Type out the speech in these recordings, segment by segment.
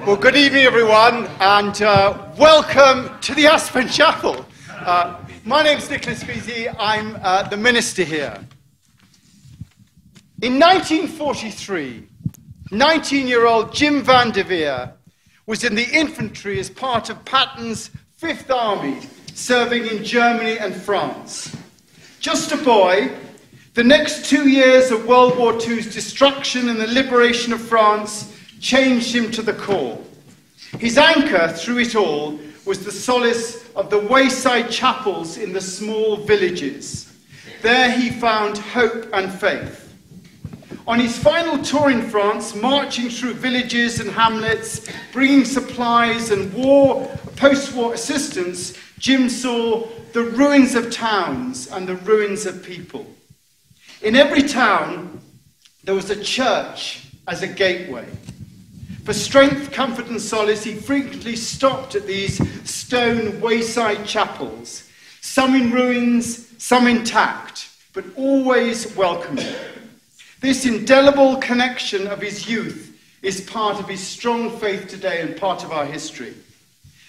Well, good evening, everyone, and welcome to the Aspen Chapel. My name's Nicholas Beasy. I'm the minister here. In 1943, 19-year-old Jim Van der Veer was in the infantry as part of Patton's Fifth Army, serving in Germany and France. Just a boy, the next 2 years of World War II's destruction and the liberation of France changed him to the core. His anchor through it all was the solace of the wayside chapels in the small villages. There he found hope and faith. On his final tour in France, marching through villages and hamlets, bringing supplies and post-war assistance, Jim saw the ruins of towns and the ruins of people. In every town, there was a church as a gateway. For strength, comfort and solace, he frequently stopped at these stone wayside chapels, some in ruins, some intact, but always welcoming. This indelible connection of his youth is part of his strong faith today and part of our history.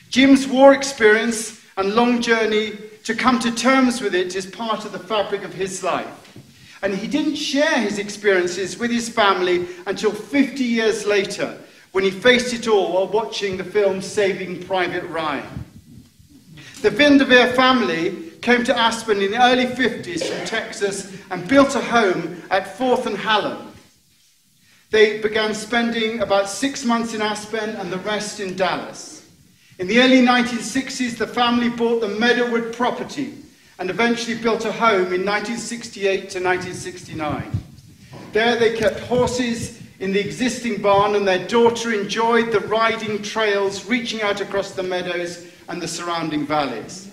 Jim's war experience and long journey to come to terms with it is part of the fabric of his life. And he didn't share his experiences with his family until 50 years later, when he faced it all while watching the film Saving Private Ryan. The Van der Veer family came to Aspen in the early 50s from Texas and built a home at 4th and Hallam. They began spending about 6 months in Aspen and the rest in Dallas. In the early 1960s, the family bought the Meadowood property and eventually built a home in 1968 to 1969. There they kept horses in the existing barn, and their daughter enjoyed the riding trails reaching out across the meadows and the surrounding valleys.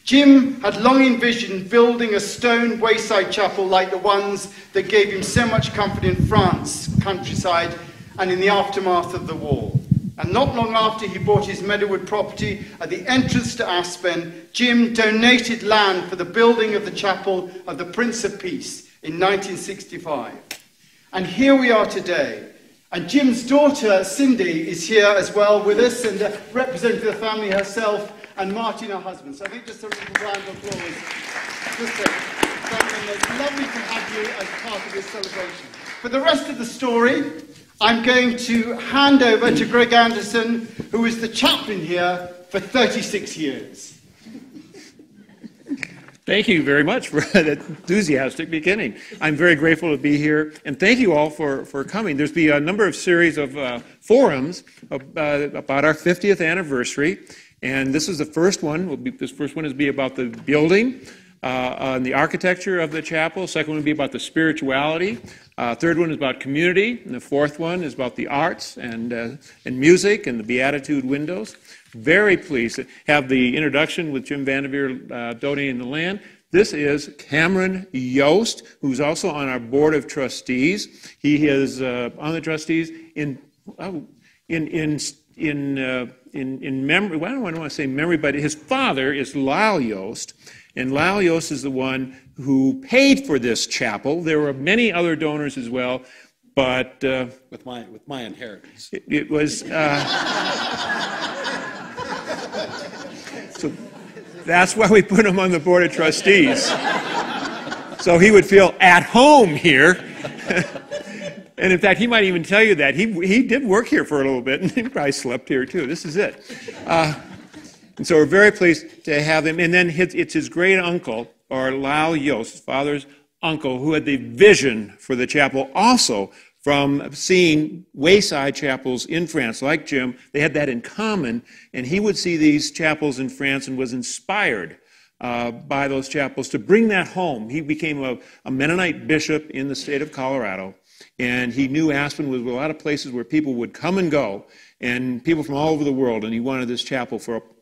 Jim had long envisioned building a stone wayside chapel like the ones that gave him so much comfort in France countryside and in the aftermath of the war. And not long after he bought his Meadowood property, at the entrance to Aspen, Jim donated land for the building of the chapel of the Prince of Peace in 1965. And here we are today. And Jim's daughter, Cindy, is here as well with us, and representing the family herself, and Martin, her husband. So I think just a little round of applause. It's lovely to have you as part of this celebration. For the rest of the story, I'm going to hand over to Greg Anderson, who is the chaplain here for 36 years. Thank you very much for that enthusiastic beginning. I'm very grateful to be here, and thank you all for coming. There's been a number of series of forums about our 50th anniversary, and this is the first one. This first one is be about the building and the architecture of the chapel. Second one will be about the spirituality. Third one is about community, and the fourth one is about the arts and music and the Beatitude windows. Very pleased to have the introduction with Jim Van der Veer donating the land. This is Cameron Yost, who's also on our board of trustees. He is on the trustees in memory. Well, I don't want to say memory, but his father is Lyle Yost, and Lyle Yost is the one who paid for this chapel. There were many other donors as well, but with my inheritance, it was. So that's why we put him on the board of trustees, so he would feel at home here. And in fact, he might even tell you that he did work here for a little bit, and he probably slept here too. This is it. And so we're very pleased to have him. And then it's his great uncle, or Lyle Yost, his father's uncle, who had the vision for the chapel also from seeing wayside chapels in France, like Jim. They had that in common, and he would see these chapels in France and was inspired by those chapels to bring that home. He became a Mennonite bishop in the state of Colorado, and he knew Aspen was a lot of places where people would come and go, and people from all over the world, and he wanted this chapel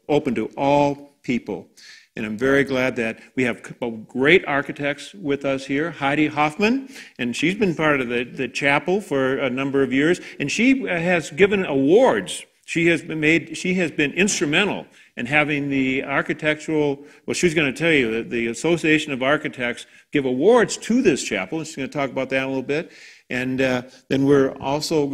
open to all people. And I'm very glad that we have great architects with us here. Heidi Hoffman, and she's been part of the chapel for a number of years, and she has given awards. She has been instrumental in having the architectural, well, she's going to tell you that the Association of Architects give awards to this chapel, and she's going to talk about that a little bit. And then we're also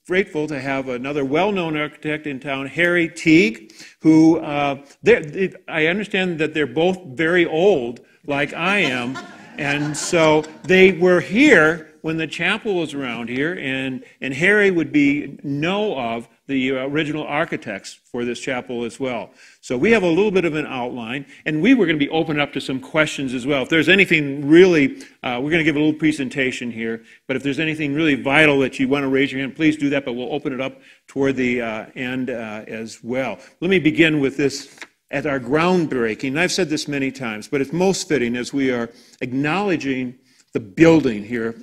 grateful to have another well-known architect in town, Harry Teague, who I understand that they're both very old, like I am, and so they were here when the chapel was around here, and Harry would know of the original architects for this chapel as well. So we have a little bit of an outline, and we were going to be open up to some questions as well. If there's anything really, we're going to give a little presentation here, but if there's anything really vital that you want to raise your hand, please do that, but we'll open it up toward the end as well. Let me begin with this. At our groundbreaking, and I've said this many times, but it's most fitting as we are acknowledging the building here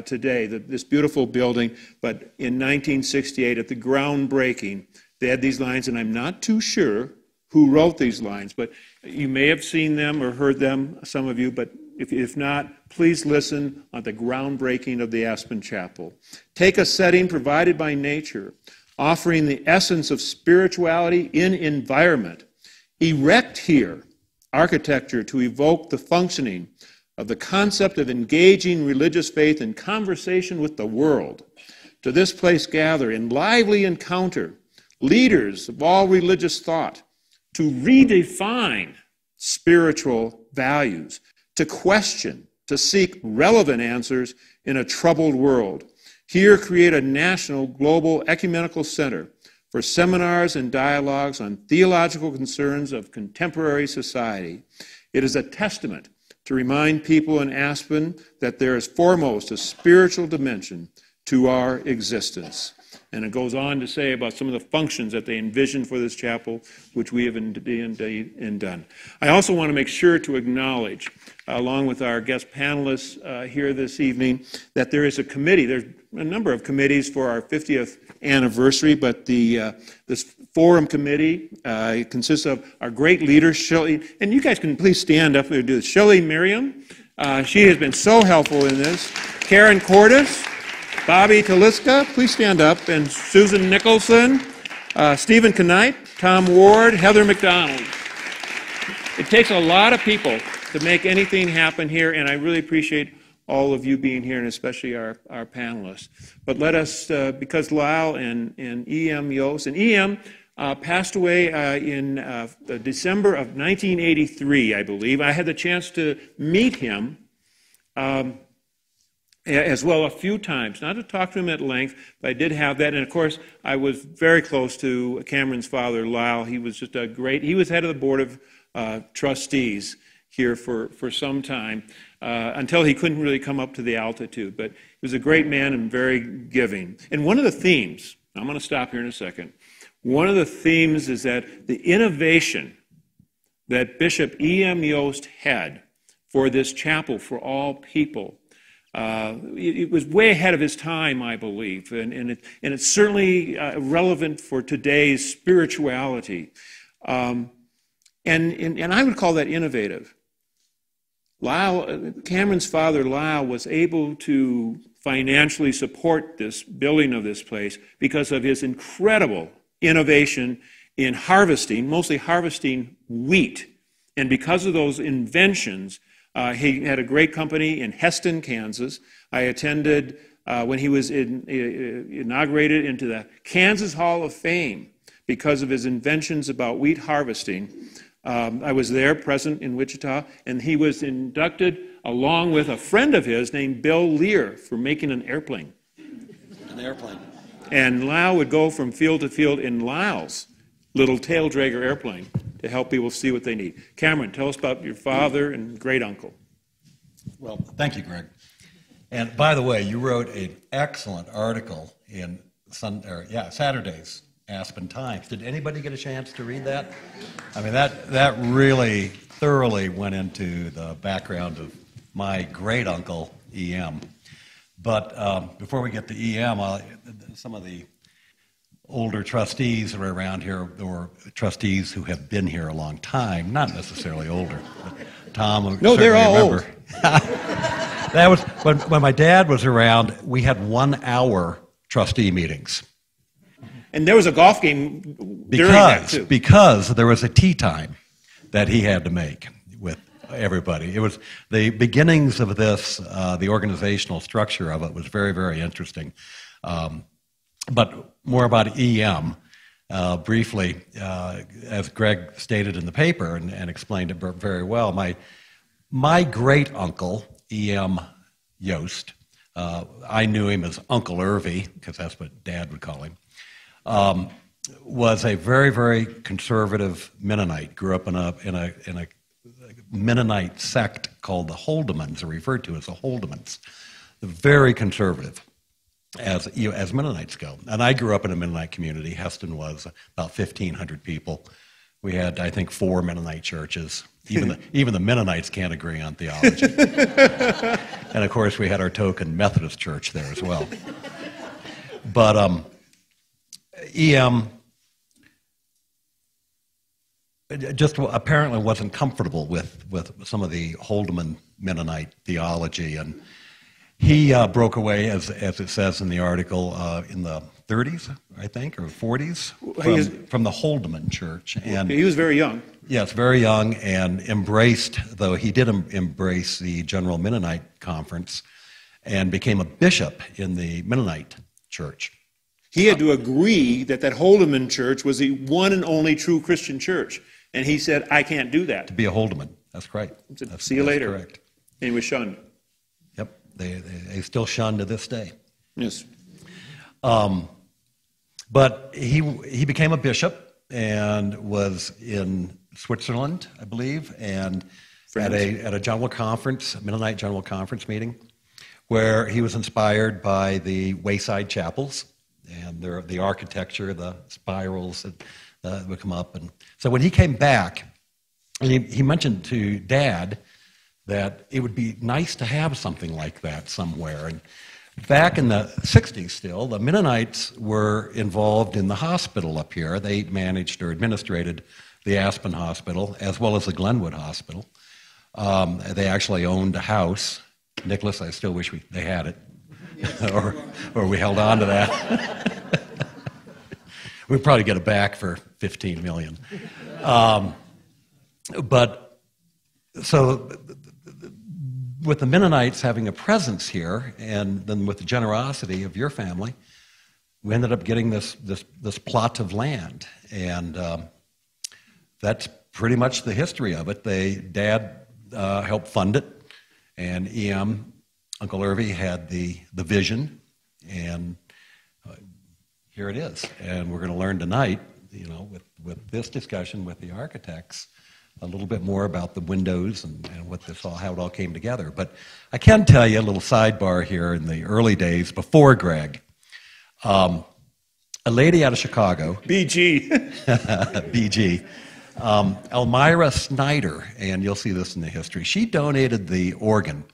today, this beautiful building, but in 1968 at the groundbreaking, they had these lines, and I'm not too sure who wrote these lines, but you may have seen them or heard them, some of you, but if not, please listen on the groundbreaking of the Aspen Chapel. Take a setting provided by nature, offering the essence of spirituality in environment. Erect here architecture to evoke the functioning of the concept of engaging religious faith in conversation with the world. To this place gather in lively encounter leaders of all religious thought to redefine spiritual values, to question, to seek relevant answers in a troubled world. Here create a national, global, ecumenical center for seminars and dialogues on theological concerns of contemporary society. It is a testament to remind people in Aspen that there is foremost a spiritual dimension to our existence. And it goes on to say about some of the functions that they envisioned for this chapel, which we have indeed done. I also want to make sure to acknowledge, along with our guest panelists here this evening, that there is a committee. There's a number of committees for our 50th anniversary, but this forum committee consists of our great leaders, Shelley, and you guys can please stand up and do this. Shelley Miriam, she has been so helpful in this. Karen Cordes, Bobby Taliska, please stand up, and Susan Nicholson, Stephen Knight, Tom Ward, Heather McDonald. It takes a lot of people to make anything happen here, and I really appreciate all of you being here, and especially our panelists. But let us, because Lyle and E.M. Yost, and E.M. Passed away in December of 1983, I believe. I had the chance to meet him as well a few times, not to talk to him at length, but I did have that. And of course, I was very close to Cameron's father, Lyle. He was just he was head of the board of trustees here for some time, until he couldn't really come up to the altitude. But he was a great man and very giving. And one of the themes, I'm going to stop here in a second, one of the themes is that the innovation that Bishop E.M. Yost had for this chapel for all people, it was way ahead of his time, I believe, and it's certainly relevant for today's spirituality. And I would call that innovative. Cameron's father, Lyle, was able to financially support this building of this place because of his incredible innovation in harvesting, mostly harvesting wheat. And because of those inventions, he had a great company in Heston, Kansas. I attended when he was inaugurated into the Kansas Hall of Fame because of his inventions about wheat harvesting. I was there, present in Wichita, and he was inducted along with a friend of his named Bill Lear for making an airplane. An airplane. And Lyle would go from field to field in Lyle's little tail dragger airplane to help people see what they need. Cameron, tell us about your father and great uncle. Well, thank you, Greg. And by the way, you wrote an excellent article in Saturday's Aspen Times. Did anybody get a chance to read that? I mean, that really thoroughly went into the background of my great uncle, E.M. But before we get to E.M., some of the older trustees who are around here, or trustees who have been here a long time, not necessarily older, but Tom, no, they're all remember. Old. That was when my dad was around. We had 1 hour trustee meetings. And there was a golf game during that, too. Because there was a tea time that he had to make with everybody. It was the beginnings of this, the organizational structure of it was very, very interesting. But more about EM. Briefly, as Greg stated in the paper and explained it very well, my great uncle, E.M. Yost, I knew him as Uncle Irvy, because that's what Dad would call him, was a very, very conservative Mennonite. Grew up in a Mennonite sect called the Holdemans, or referred to as the Holdemans. Very conservative, as Mennonites go. And I grew up in a Mennonite community. Heston was about 1,500 people. We had, I think, 4 Mennonite churches. Even the Mennonites can't agree on theology. And of course, we had our token Methodist church there as well. But EM just apparently wasn't comfortable with some of the Holdeman Mennonite theology, and he broke away, as it says in the article, in the 30s, I think, or 40s, from the Holdeman Church. And he was very young. Yes, very young, and though he did embrace the General Mennonite Conference and became a bishop in the Mennonite Church. He had to agree that Holdeman Church was the one and only true Christian church. And he said, I can't do that. To be a Holdeman, that's right. See you later. Correct. And he was shunned. Yep, they still shun to this day. Yes. But he became a bishop and was in Switzerland, I believe, and at a general conference, a Mennonite general conference meeting, where he was inspired by the wayside chapels and the architecture, the spirals that would come up. And so when he came back, and he mentioned to Dad that it would be nice to have something like that somewhere. And back in the 60s still, the Mennonites were involved in the hospital up here. They managed or administrated the Aspen Hospital as well as the Glenwood Hospital. They actually owned a house. Nicholas, I still wish they had it, or we held on to that. We'd probably get it back for $15 million. But so with the Mennonites having a presence here, and then with the generosity of your family, we ended up getting this plot of land, and that's pretty much the history of it. Dad helped fund it, and EM, Uncle Irvy, had the vision, and here it is. And we're going to learn tonight, with this discussion with the architects, a little bit more about the windows and how it all came together. But I can tell you a little sidebar here. In the early days, before Greg, a lady out of Chicago, BG, BG, Elmira Snyder, and you'll see this in the history, she donated the organ.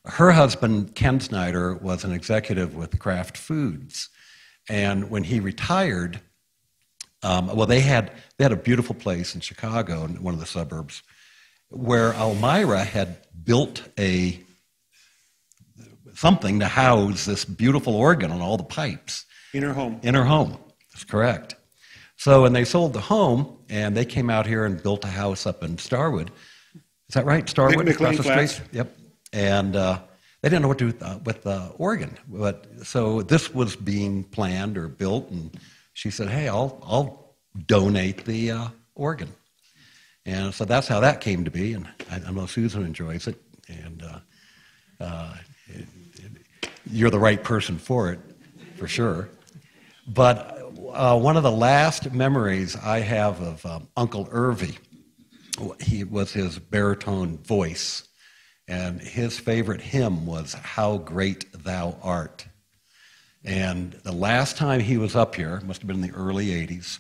Her husband, Ken Snyder, was an executive with Kraft Foods. And when he retired, they had a beautiful place in Chicago, in one of the suburbs, where Elmira had built something to house this beautiful organ and all the pipes. In her home. In her home, that's correct. So when they sold the home, and they came out here and built a house up in Starwood. Is that right? Starwood, across the street? Yep. And they didn't know what to do with the organ. So this was being planned or built, and she said, hey, I'll donate the organ. And so that's how that came to be, and I know Susan enjoys it, and you're the right person for it, for sure. But one of the last memories I have of Uncle Irvy, he was his baritone voice, and his favorite hymn was How Great Thou Art. And the last time he was up here, must have been in the early 80s,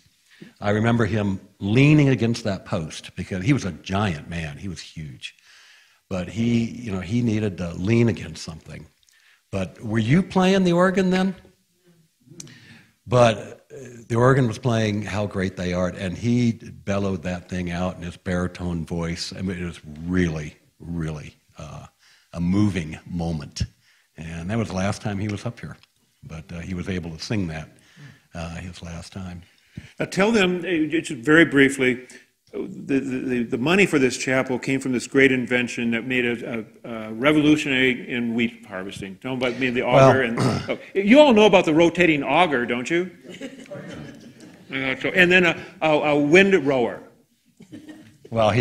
I remember him leaning against that post, because he was a giant man, he was huge. But he needed to lean against something. But were you playing the organ then? But the organ was playing How Great They Art, and he bellowed that thing out in his baritone voice. I mean, it was really, really a moving moment. And that was the last time he was up here. But he was able to sing that his last time. Now tell them, just very briefly, the money for this chapel came from this great invention that made a revolutionary in wheat harvesting. Know about maybe the auger? You all know about the rotating auger, don't you? And then a wind rower. Well,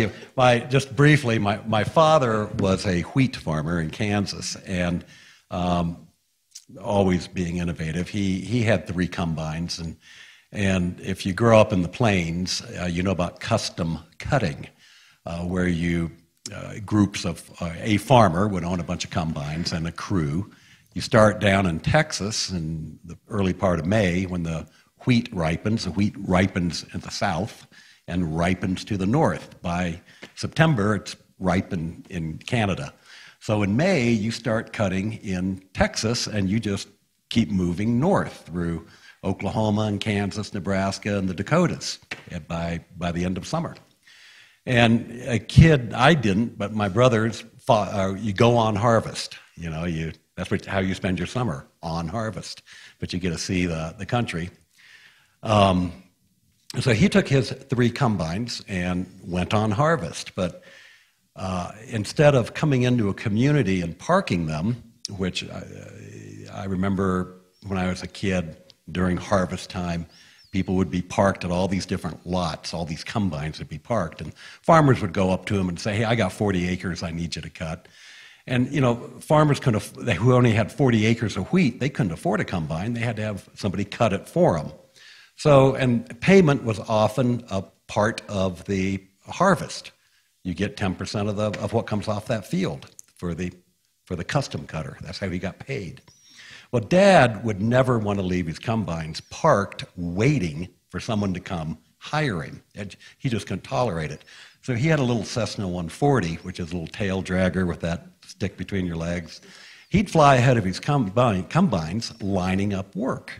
just briefly, my father was a wheat farmer in Kansas, and always being innovative. He had 3 combines, and if you grow up in the plains, you know about custom cutting, where groups of a farmer would own a bunch of combines and a crew. You start down in Texas in the early part of May when the wheat ripens. The wheat ripens in the south and ripens to the north. By September, it's ripened in Canada. So in May, you start cutting in Texas, and you just keep moving north through Oklahoma and Kansas, Nebraska, and the Dakotas by the end of summer. And a kid, I didn't, but my brothers, you go on harvest. That's how you spend your summer, on harvest. But you get to see the country. So he took his 3 combines and went on harvest. But instead of coming into a community and parking them, which I remember when I was a kid during harvest time, people would be parked at all these different lots, all these combines would be parked, and farmers would go up to them and say, hey, I got 40 acres I need you to cut. And, farmers who only had 40 acres of wheat, they couldn't afford a combine. They had to have somebody cut it for them. So, and payment was often a part of the harvest. You get 10% of what comes off that field for the custom cutter. That's how he got paid. Well, Dad would never want to leave his combines parked, waiting for someone to come hire him. He just couldn't tolerate it. So he had a little Cessna 140, which is a little tail dragger with that stick between your legs. He'd fly ahead of his combines, lining up work.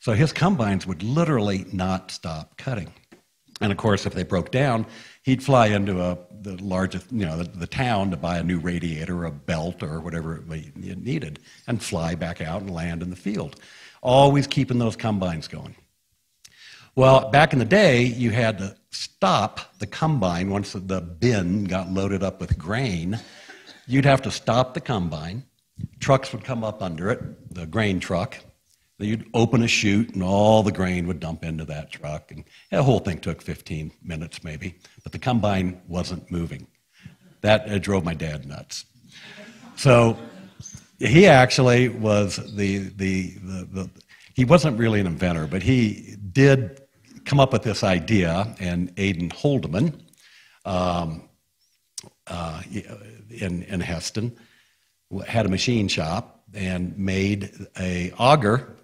So his combines would literally not stop cutting. And of course, if they broke down, he'd fly into the largest, the town to buy a new radiator or a belt or whatever it needed, and fly back out and land in the field, always keeping those combines going. Well, back in the day, you had to stop the combine once the bin got loaded up with grain. You'd have to stop the combine. Trucks would come up under it, the grain truck. You'd open a chute, and all the grain would dump into that truck. And the whole thing took 15 minutes, maybe. But the combine wasn't moving. That drove my dad nuts. So he actually was he wasn't really an inventor, but he did come up with this idea, and Aidan Holdeman in Heston had a machine shop and made a auger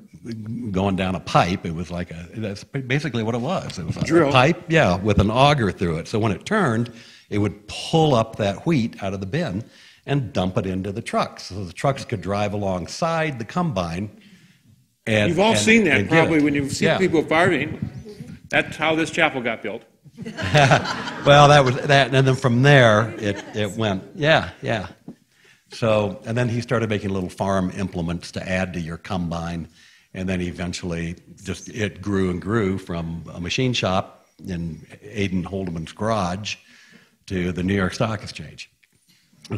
going down a pipe. It was that's basically what it was. It was a pipe, with an auger through it. So when it turned, it would pull up that wheat out of the bin and dump it into the trucks. So the trucks could drive alongside the combine. And you've all seen that probably when you've seen people farming. That's how this chapel got built. Well, that was that, and then from there it went, So, and then he started making little farm implements to add to your combine. And then eventually it grew and grew from a machine shop in Aidan Holdeman's garage to the New York Stock Exchange.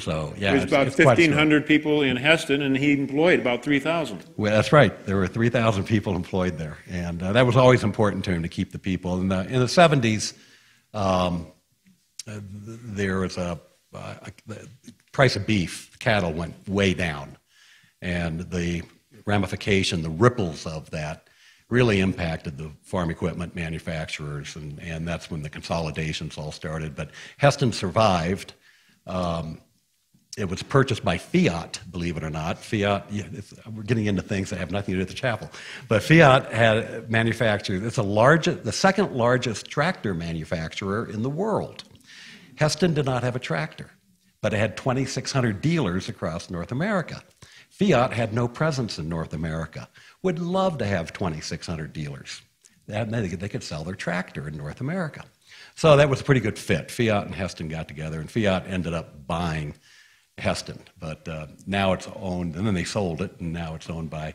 So, there's about 1,500 people in Heston, and he employed about 3,000. Well, that's right. There were 3,000 people employed there. And that was always important to him, to keep the people. In the 70s, there was the price of beef, cattle went way down. And the ramification, the ripples of that really impacted the farm equipment manufacturers, and that's when the consolidations all started. But Heston survived. It was purchased by Fiat, believe it or not. Fiat, we're getting into things that have nothing to do with the chapel. But Fiat had manufactured, it's the second largest tractor manufacturer in the world. Heston did not have a tractor, but it had 2,600 dealers across North America. Fiat had no presence in North America. Would love to have 2,600 dealers. They could sell their tractor in North America. So that was a pretty good fit. Fiat and Heston got together, and Fiat ended up buying Heston. But now it's owned, and then they sold it, and now it's owned by a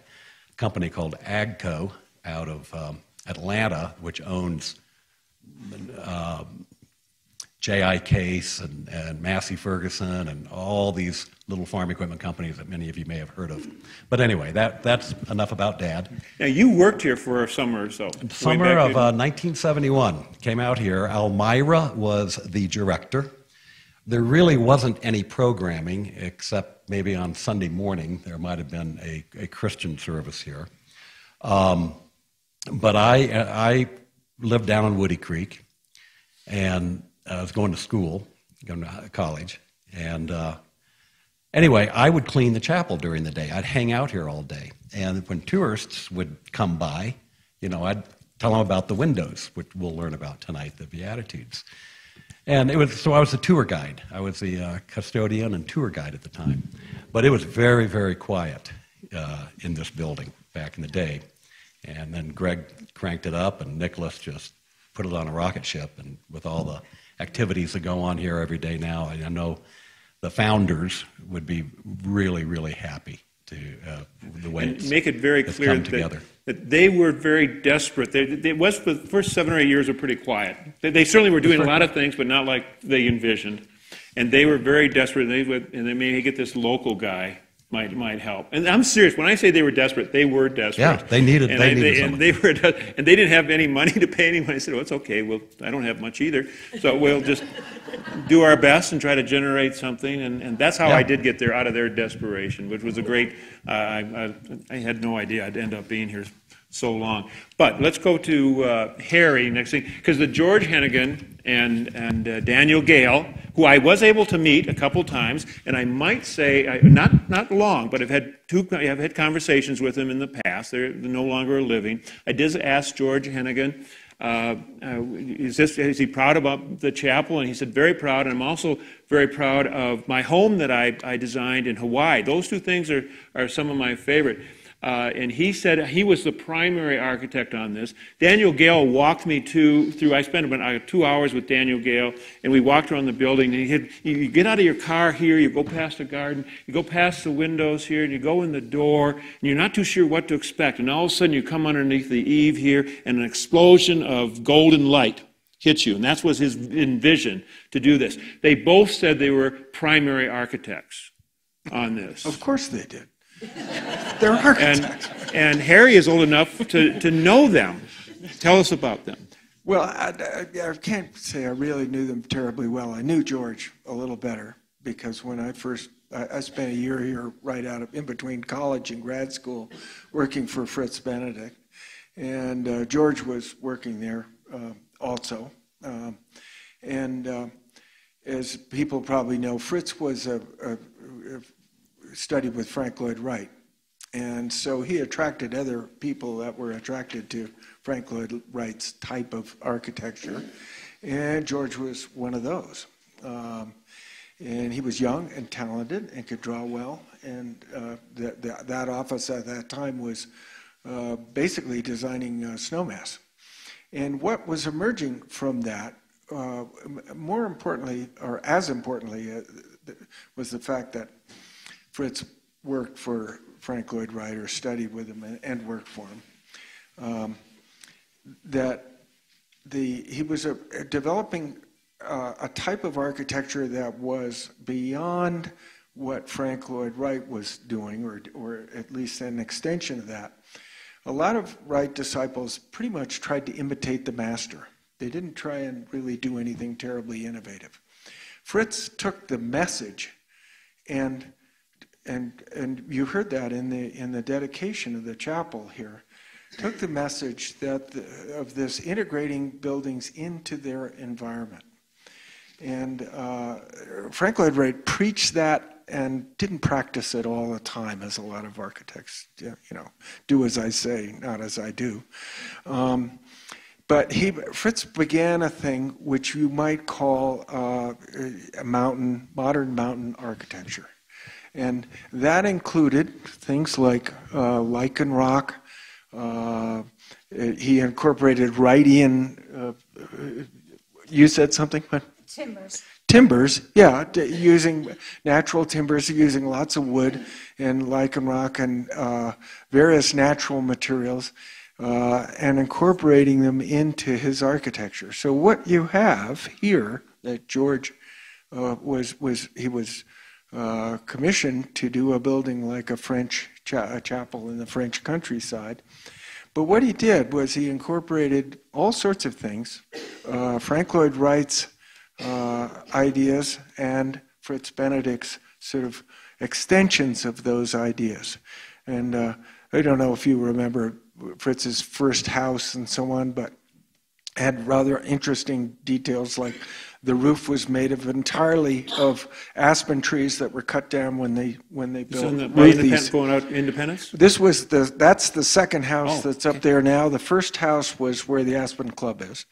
company called Agco out of Atlanta, which owns J.I. Case and Massey Ferguson and all these little farm equipment companies that many of you may have heard of. But anyway, that's enough about Dad. Now, you worked here for a summer or so. Summer of 1971, came out here. Almira was the director. There really wasn't any programming, except maybe on Sunday morning there might have been a Christian service here. But I lived down in Woody Creek, and I was going to school, going to college, and anyway, I would clean the chapel during the day. I'd hang out here all day, and when tourists would come by, I'd tell them about the windows, which we'll learn about tonight, the Beatitudes. And I was the tour guide. I was the custodian and tour guide at the time. But it was very, very quiet in this building back in the day. And then Greg cranked it up, and Nicholas just put it on a rocket ship. And with all the activities that go on here every day now, I know the founders would be really, really happy to the way it's make it very clear that they were very desperate. It was the first 7 or 8 years were pretty quiet. They certainly were doing a lot of things, but not like they envisioned. And they were very desperate. And they may get this local guy might help. And I'm serious. When I say they were desperate, they were desperate. Yeah, they needed and they didn't have any money to pay anyone. I said, "Oh, it's okay. Well, I don't have much either, so we'll just do our best and try to generate something." And that's how I did get there out of their desperation, which was a great. I had no idea I'd end up being here so long. But let's go to Harry next thing, because the George Hennigan and Daniel Gale, who I was able to meet a couple times, and I might say not long, but I've had conversations with them in the past. They're no longer living. I did ask George Hennigan, is he proud about the chapel? And he said, very proud. And I'm also very proud of my home that I designed in Hawaii. Those two things are some of my favorite. And he said he was the primary architect on this. Daniel Gale walked me through. I spent about 2 hours with Daniel Gale, and we walked around the building. And you get out of your car here, you go past the garden, you go past the windows here, and you go in the door, and you're not too sure what to expect. And all of a sudden, you come underneath the eave here, and an explosion of golden light hits you. And that was his envision to do this. They both said they were primary architects on this. Of course they did. They're architects. And Harry is old enough to know them. Tell us about them. Well, I can't say I really knew them terribly well. I knew George a little better because when I spent a year here right in between college and grad school working for Fritz Benedict. And George was working there also. As people probably know, Fritz was studied with Frank Lloyd Wright. And so he attracted other people that were attracted to Frank Lloyd Wright's type of architecture. And George was one of those. And he was young and talented and could draw well. And that office at that time was basically designing snowmass. And what was emerging from that, more importantly, or as importantly, was the fact that Fritz worked for Frank Lloyd Wright, or studied with him and worked for him. He was developing a type of architecture that was beyond what Frank Lloyd Wright was doing, or at least an extension of that. A lot of Wright disciples pretty much tried to imitate the master. They didn't try and really do anything terribly innovative. Fritz took the message, and you heard that in the dedication of the chapel here, took the message of this integrating buildings into their environment. And Frank Lloyd Wright preached that and didn't practice it all the time, as a lot of architects, do as I say, not as I do. But Fritz began a thing which you might call modern mountain architecture. And that included things like lichen rock. He incorporated Wrightian, you said something? Timbers, yeah, using natural timbers, using lots of wood and lichen rock and various natural materials, and incorporating them into his architecture. So what you have here that George was commissioned to do a building like a French a chapel in the French countryside. But what he did was he incorporated all sorts of things, Frank Lloyd Wright's ideas and Fritz Benedict's sort of extensions of those ideas. And I don't know if you remember Fritz's first house and so on, but had rather interesting details, like the roof was made of entirely of aspen trees that were cut down when they built Independence, going out Independence? This was that's the second house that's up there now. The first house was where the Aspen Club is,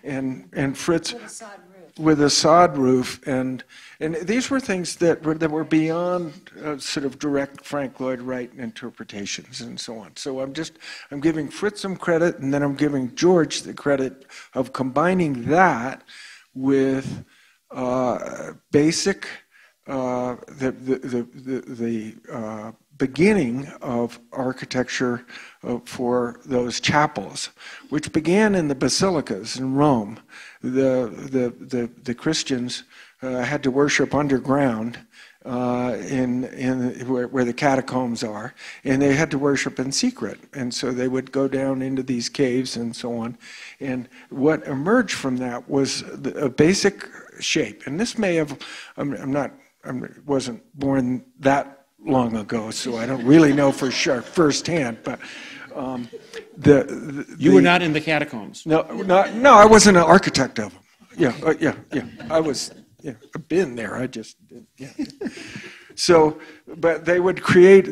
and Fritz with a sod roof, and these were things that were beyond sort of direct Frank Lloyd Wright interpretations and so on. So I'm giving Fritz some credit, and then I'm giving George the credit of combining that with basic the beginning of architecture for those chapels, which began in the basilicas in Rome. The Christians had to worship underground in where the catacombs are, and they had to worship in secret, and so they would go down into these caves and so on. And what emerged from that was a basic shape, and this may have I wasn't born that long ago, so I don't really know for sure firsthand, but you were not in the catacombs. No, I wasn't an architect of them. Yeah. I was. Yeah, I've been there. I just did. Yeah. So, but they would create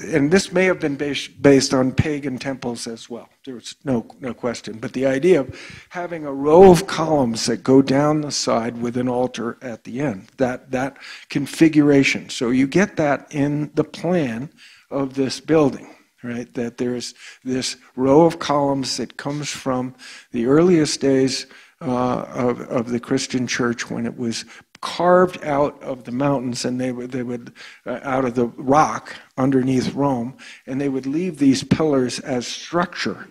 and this may have been based on pagan temples as well. There's no question. But the idea of having a row of columns that go down the side with an altar at the end, that configuration. So you get that in the plan of this building, right? That there's this row of columns that comes from the earliest days of the Christian church, when it was carved out of the mountains, and they would out of the rock underneath Rome, and they would leave these pillars as structure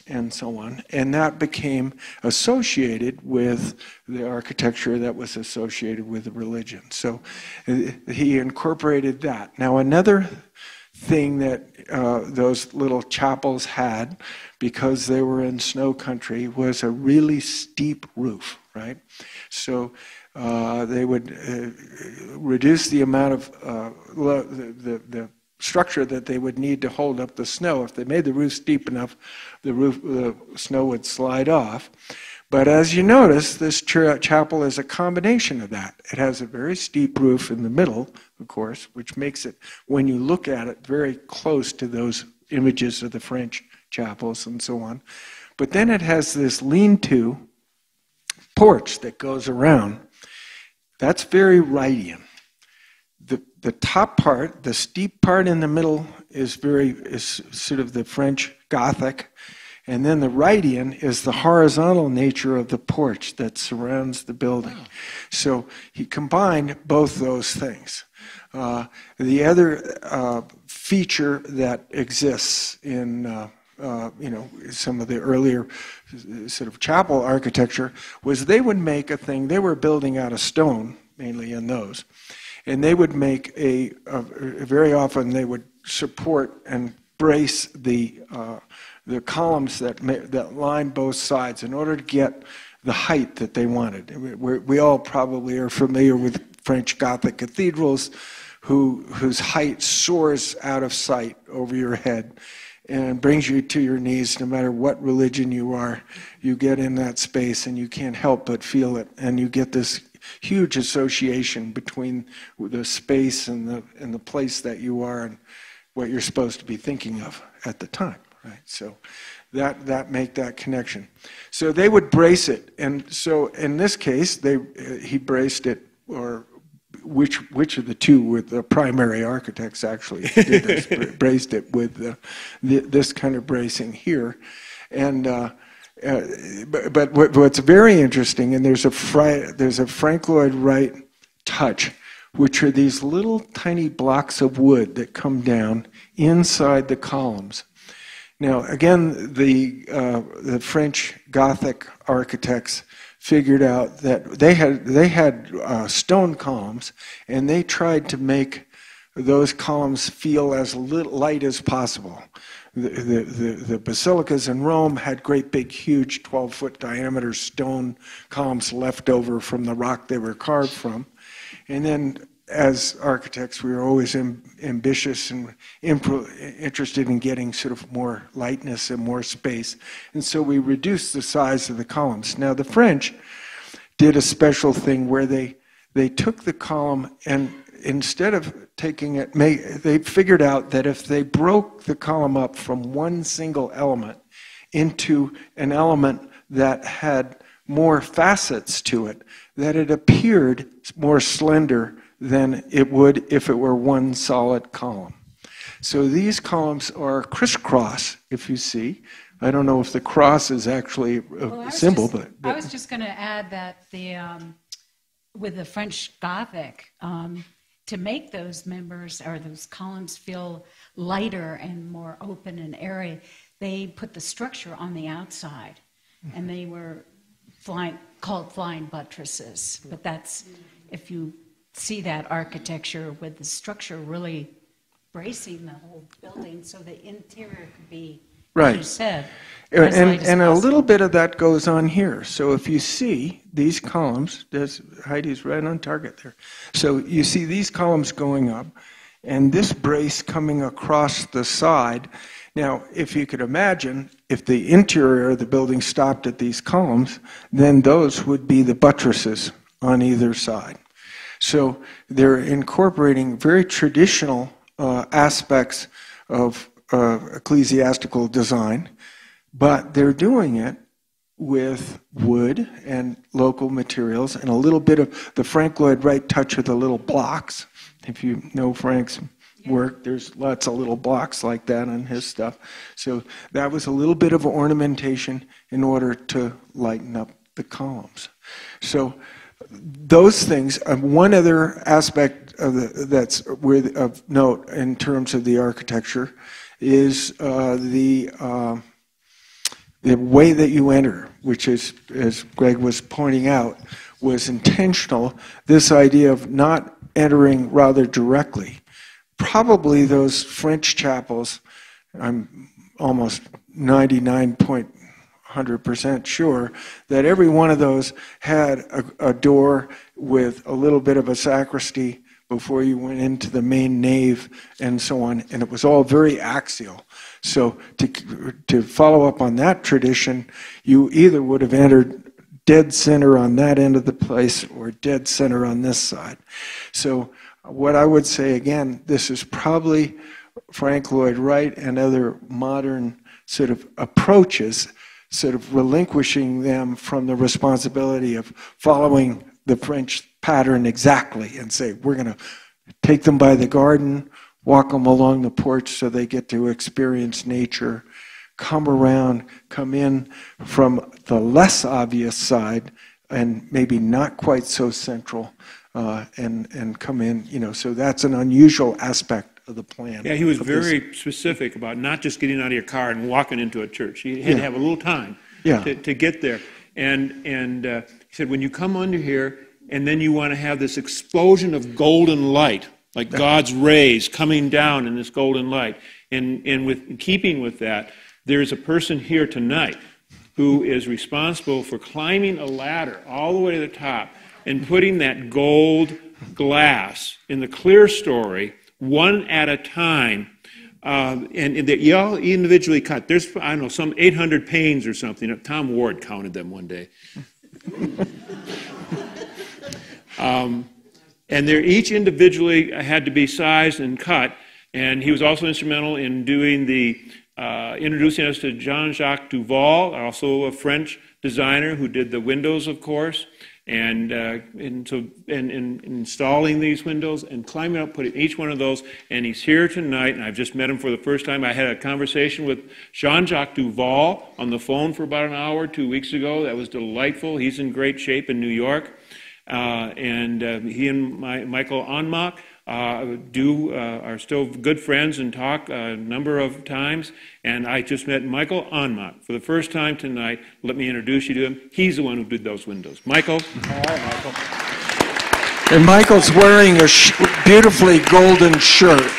and so on, and that became associated with the architecture that was associated with the religion. So he incorporated that. Now another thing that those little chapels had, because they were in snow country, was a really steep roof, right? So they would reduce the amount of the structure that they would need to hold up the snow. If they made the roof steep enough, the snow would slide off. But as you notice, this chapel is a combination of that. It has a very steep roof in the middle, of course, which makes it, when you look at it, very close to those images of the French chapels and so on. But then it has this lean-to porch that goes around. That's very Wrightian. The top part, the steep part in the middle, is sort of the French Gothic. And then the Wrightian is the horizontal nature of the porch that surrounds the building. So he combined both those things. The other feature that exists in some of the earlier sort of chapel architecture was they would make a thing. They were building out of stone, mainly in those. And they would make very often they would support and brace the columns that line both sides in order to get the height that they wanted. We all probably are familiar with French Gothic cathedrals whose height soars out of sight over your head and brings you to your knees. No matter what religion you are, you get in that space and you can't help but feel it, and you get this huge association between the space and the place that you are and what you're supposed to be thinking of at the time. Right, so that make that connection. So they would brace it, and so in this case, he braced it, or which of the two with the primary architects actually did this, braced it with this kind of bracing here, and but what's very interesting, and there's a Frank Lloyd Wright touch, which are these little tiny blocks of wood that come down inside the columns. Now, again, the French Gothic architects figured out that they had stone columns, and they tried to make those columns feel as light as possible. The basilicas in Rome had great big, huge 12-foot diameter stone columns left over from the rock they were carved from. And then as architects, we were always ambitious and interested in getting sort of more lightness and more space. And so we reduced the size of the columns. Now, the French did a special thing where they took the column, and instead of taking it, they figured out that if they broke the column up from one single element into an element that had more facets to it, that it appeared more slender than it would if it were one solid column. So these columns are crisscross, if you see. I don't know if the cross is actually a symbol, but I was just going to add that with the French Gothic, to make those members or those columns feel lighter and more open and airy, they put the structure on the outside, and they were called flying buttresses. But that's, if you see that architecture with the structure really bracing the whole building so the interior could be, right, as you said, and a little bit of that goes on here. So if you see these columns, Heidi's right on target there. So you see these columns going up and this brace coming across the side. Now, if you could imagine, if the interior of the building stopped at these columns, then those would be the buttresses on either side. So they're incorporating very traditional aspects of ecclesiastical design, but they're doing it with wood and local materials and a little bit of the Frank Lloyd Wright touch of the little blocks. If you know Frank's work, there's lots of little blocks like that on his stuff. So that was a little bit of ornamentation in order to lighten up the columns. So those things. One other aspect that's worthy of note in terms of the architecture is the way that you enter, which is, as Greg was pointing out, was intentional. This idea of not entering rather directly. Probably those French chapels, I'm almost 99.100% sure that every one of those had a door with a little bit of a sacristy before you went into the main nave and so on, and it was all very axial. So to follow up on that tradition, you either would have entered dead center on that end of the place or dead center on this side. So what I would say again, this is probably Frank Lloyd Wright and other modern sort of approaches, sort of relinquishing them from the responsibility of following the French pattern exactly and say, we're going to take them by the garden, walk them along the porch so they get to experience nature, come around, come in from the less obvious side and maybe not quite so central, and come in, you know, so that's an unusual aspect of the plan. Yeah, he was very specific about not just getting out of your car and walking into a church. He had to have a little time to get there. And he said, when you come under here, and then you want to have this explosion of golden light, like God's rays coming down in this golden light. And in keeping with that, there's a person here tonight who is responsible for climbing a ladder all the way to the top and putting that gold glass in the clear story, one at a time, and that you all individually cut. There's, I don't know, some 800 panes or something. Tom Ward counted them one day. And they're each individually had to be sized and cut, and he was also instrumental in doing the introducing us to Jean-Jacques Duval, also a French designer who did the windows, of course, and installing these windows and climbing up, putting each one of those. And he's here tonight, and I've just met him for the first time. I had a conversation with Jean-Jacques Duval on the phone for about an hour 2 weeks ago. That was delightful. He's in great shape in New York. He and Michael Onmach are still good friends and talk a number of times. And I just met Michael Onmont for the first time tonight. Let me introduce you to him. He's the one who did those windows. Michael. All right, Michael. And Michael's wearing a beautifully golden shirt.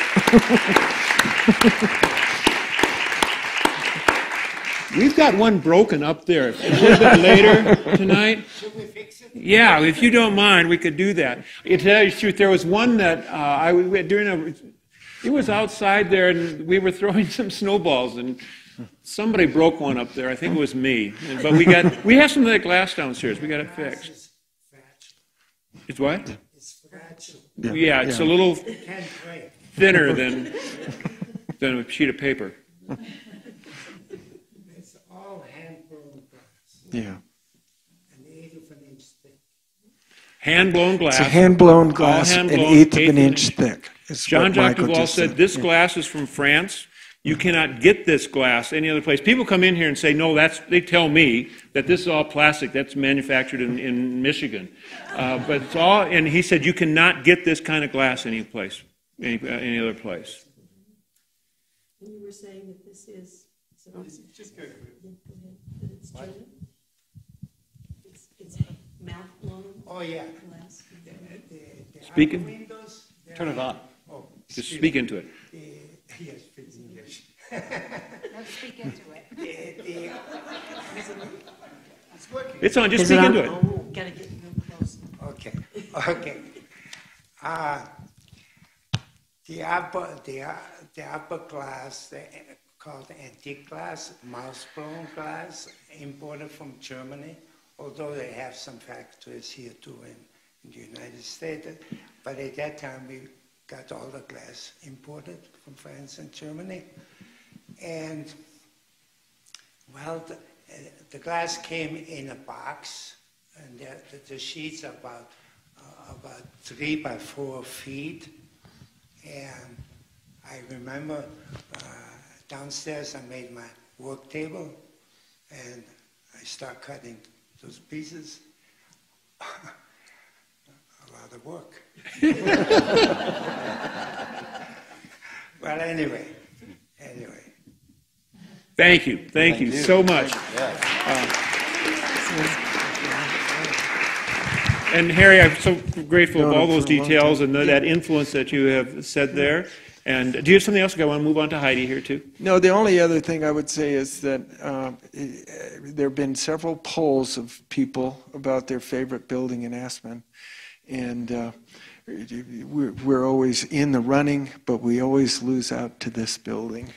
We've got one broken up there a little bit later tonight. Should we fix it? Yeah, if you don't mind, we could do that. To tell you the truth, there was one that it was outside there, and we were throwing some snowballs, and somebody broke one up there. I think it was me. But we have some of that glass downstairs. We got it fixed. It's what? It's fragile. Yeah, it's a little It can't break. thinner than a sheet of paper. It's all hand-blown glass. Yeah. An eighth of an inch thick. Hand-blown glass. It's a hand-blown glass, hand-blown, an eighth of an inch thick. is what Jean-Jacques Michael Duval just said, this glass is from France. You cannot get this glass any other place. People come in here and say, no, they tell me that this is all plastic. That's manufactured in Michigan. But it's all, and he said, you cannot get this kind of glass any place, any other place. And you were saying that this is, Just go. that it's German? It's mouth blown Oh, yeah. glass? The Speaking? other windows, they're- Turn it on. Oh, Just speak into it. yes, speak English. Let's speak into it. It's working. It's on, just Is speak on? into it. Oh, gotta get real close. Okay, okay. The upper glass, called antique glass, mouse-blown glass, imported from Germany, although they have some factories here too in the United States. But at that time, we got all the glass imported from France and Germany. And, well, the glass came in a box, and the sheets are about 3 by 4 feet. And I remember downstairs I made my work table, and I start cutting those pieces. A lot of work. Well, anyway. Thank you so much. And Harry, I'm so grateful of all those details and that influence that you have said there. And do you have something else? I want to move on to Heidi here too. No, the only other thing I would say is that there have been several polls of people about their favorite building in Aspen. And we're always in the running, but we always lose out to this building.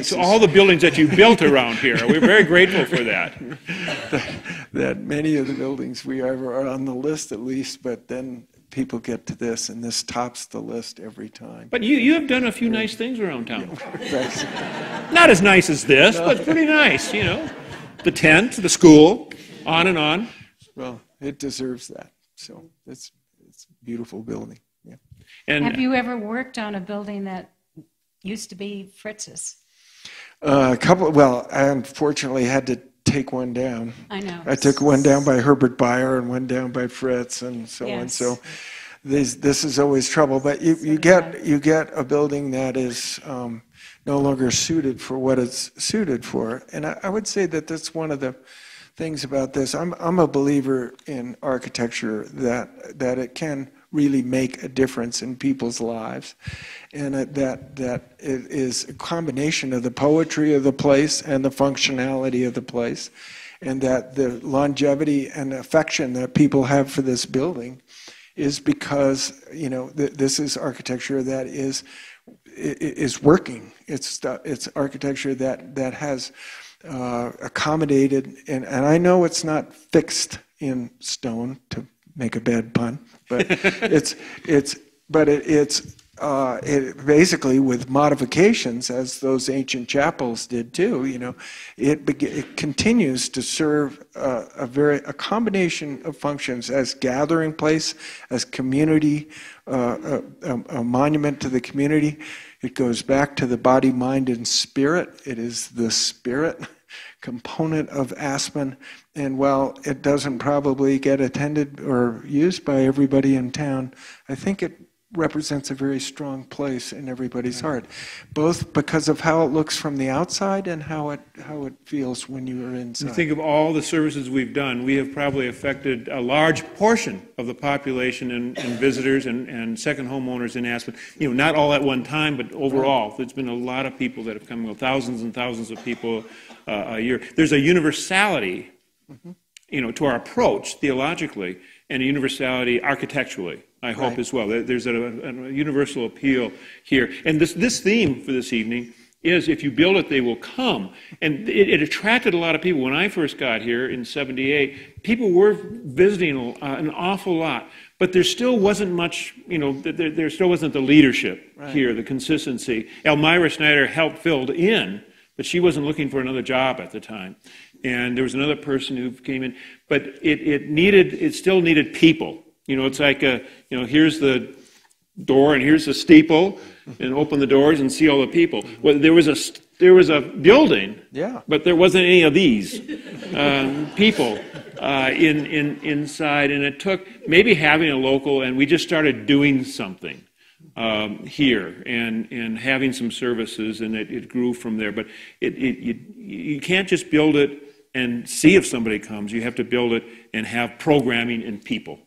So all the buildings that you built around here, we're very grateful for that. that many of the buildings we are on the list at least, but then people get to this, and this tops the list every time. But you have done a few nice things around town. Thanks. Not as nice as this, but pretty nice, you know. The tent, the school, on and on. Well, it deserves that. So it's a beautiful building. Yeah. And Have you ever worked on a building that used to be Fritz's? Well, I unfortunately had to take one down. I know. I took one down by Herbert Bayer and one down by Fritz and so on. Yes. So this is always trouble. But you get a building that is no longer suited for what it's suited for. And I would say that that's one of the things about this. I'm a believer in architecture that it can really make a difference in people's lives, and that it is a combination of the poetry of the place and the functionality of the place, and that the longevity and affection that people have for this building is because, you know, this is architecture that is working. It's architecture that has accommodated, and I know it's not fixed in stone, to make a bad pun, but it's basically with modifications, as those ancient chapels did too. You know, it continues to serve a combination of functions as gathering place, as community, a monument to the community. It goes back to the body, mind, and spirit. It is the spirit component of Aspen, and while it doesn't probably get attended or used by everybody in town, I think it represents a very strong place in everybody's heart, both because of how it looks from the outside and how it feels when you are inside. You think of all the services we've done, we have probably affected a large portion of the population and visitors and second homeowners in Aspen. You know, not all at one time, but overall, there's been a lot of people that have come, well, thousands and thousands of people a year. There's a universality, you know, to our approach theologically, and a universality architecturally, I hope, as well. There's a universal appeal here. And this theme for this evening is, if you build it, they will come. And it attracted a lot of people. When I first got here in '78, people were visiting an awful lot. But there still wasn't much, you know, there still wasn't the leadership here, the consistency. Elmira Snyder helped filled in, but she wasn't looking for another job at the time. And there was another person who came in, but it still needed people. You know, it's like you know, here's the door and here's the steeple, and open the doors and see all the people. Well, there was a building, but there wasn't any of these people inside, and it took maybe having a local, and we just started doing something here and having some services, and it grew from there. But you can't just build it and see if somebody comes. You have to build it and have programming and people,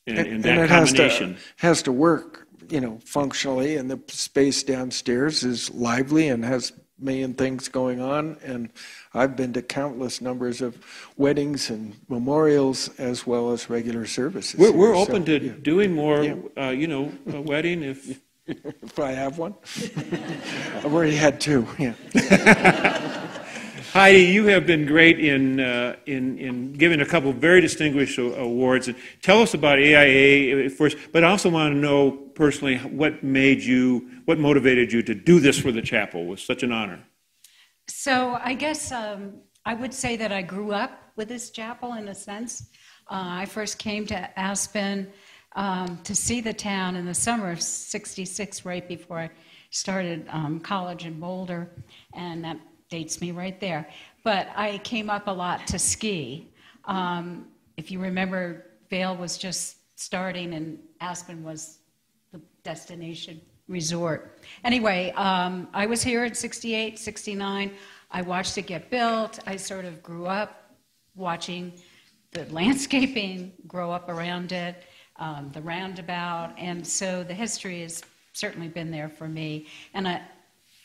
and that combination has to work, you know, functionally. And the space downstairs is lively and has a million things going on. And I've been to countless numbers of weddings and memorials as well as regular services. We're open to doing more, you know, a wedding if I have one. I've already had two. Yeah. Heidi, you have been great in giving a couple of very distinguished awards. And tell us about AIA first, but I also want to know personally what motivated you to do this for the chapel. It was such an honor. So I guess I would say that I grew up with this chapel in a sense. I first came to Aspen to see the town in the summer of '66, right before I started college in Boulder, and that dates me right there. But I came up a lot to ski. If you remember, Vail was just starting and Aspen was the destination resort. Anyway, I was here in '68, '69. I watched it get built. I sort of grew up watching the landscaping grow up around it, the roundabout, and so the history has certainly been there for me. And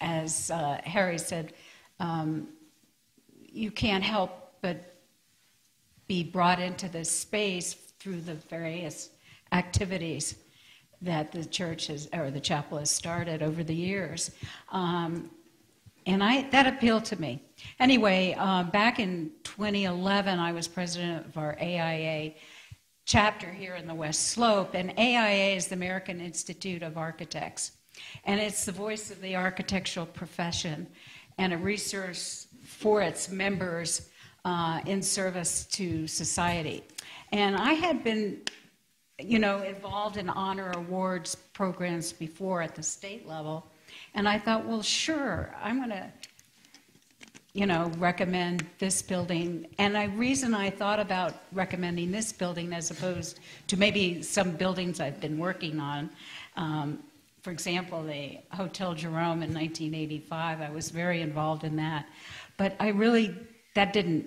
as Harry said, you can't help but be brought into this space through the various activities that the church has, or the chapel has started over the years. And that appealed to me. Anyway, back in 2011, I was president of our AIA chapter here in the West Slope, and AIA is the American Institute of Architects, and it's the voice of the architectural profession and a resource for its members in service to society. And I had been, you know, involved in honor awards programs before at the state level, and I thought, well, sure, I'm going to, you know, recommend this building. And the reason I thought about recommending this building as opposed to maybe some buildings I've been working on, for example, the Hotel Jerome in 1985, I was very involved in that. But that didn't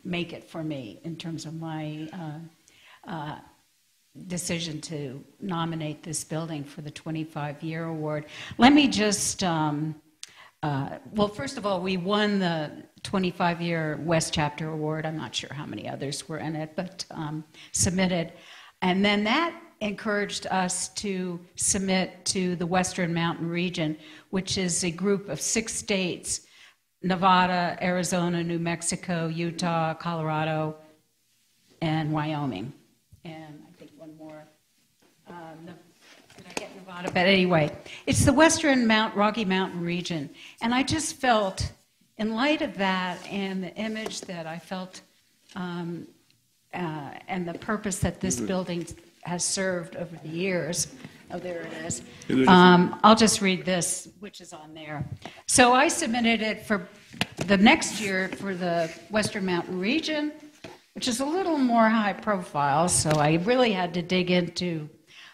make it for me in terms of my decision to nominate this building for the 25-year award. Let me just, well, first of all, we won the 25-year West Chapter Award. I'm not sure how many others were in it, but submitted. And then that encouraged us to submit to the Western Mountain Region, which is a group of 6 states: Nevada, Arizona, New Mexico, Utah, Colorado, and Wyoming. And I think one more. Did I get Nevada? But anyway, it's the Western Rocky Mountain region. And I just felt, in light of that and the image that I felt and the purpose that this building has served over the years. Oh, there it is. I'll just read this, which is on there. So I submitted it for the next year for the Western Mountain region, which is a little more high profile, so I really had to dig into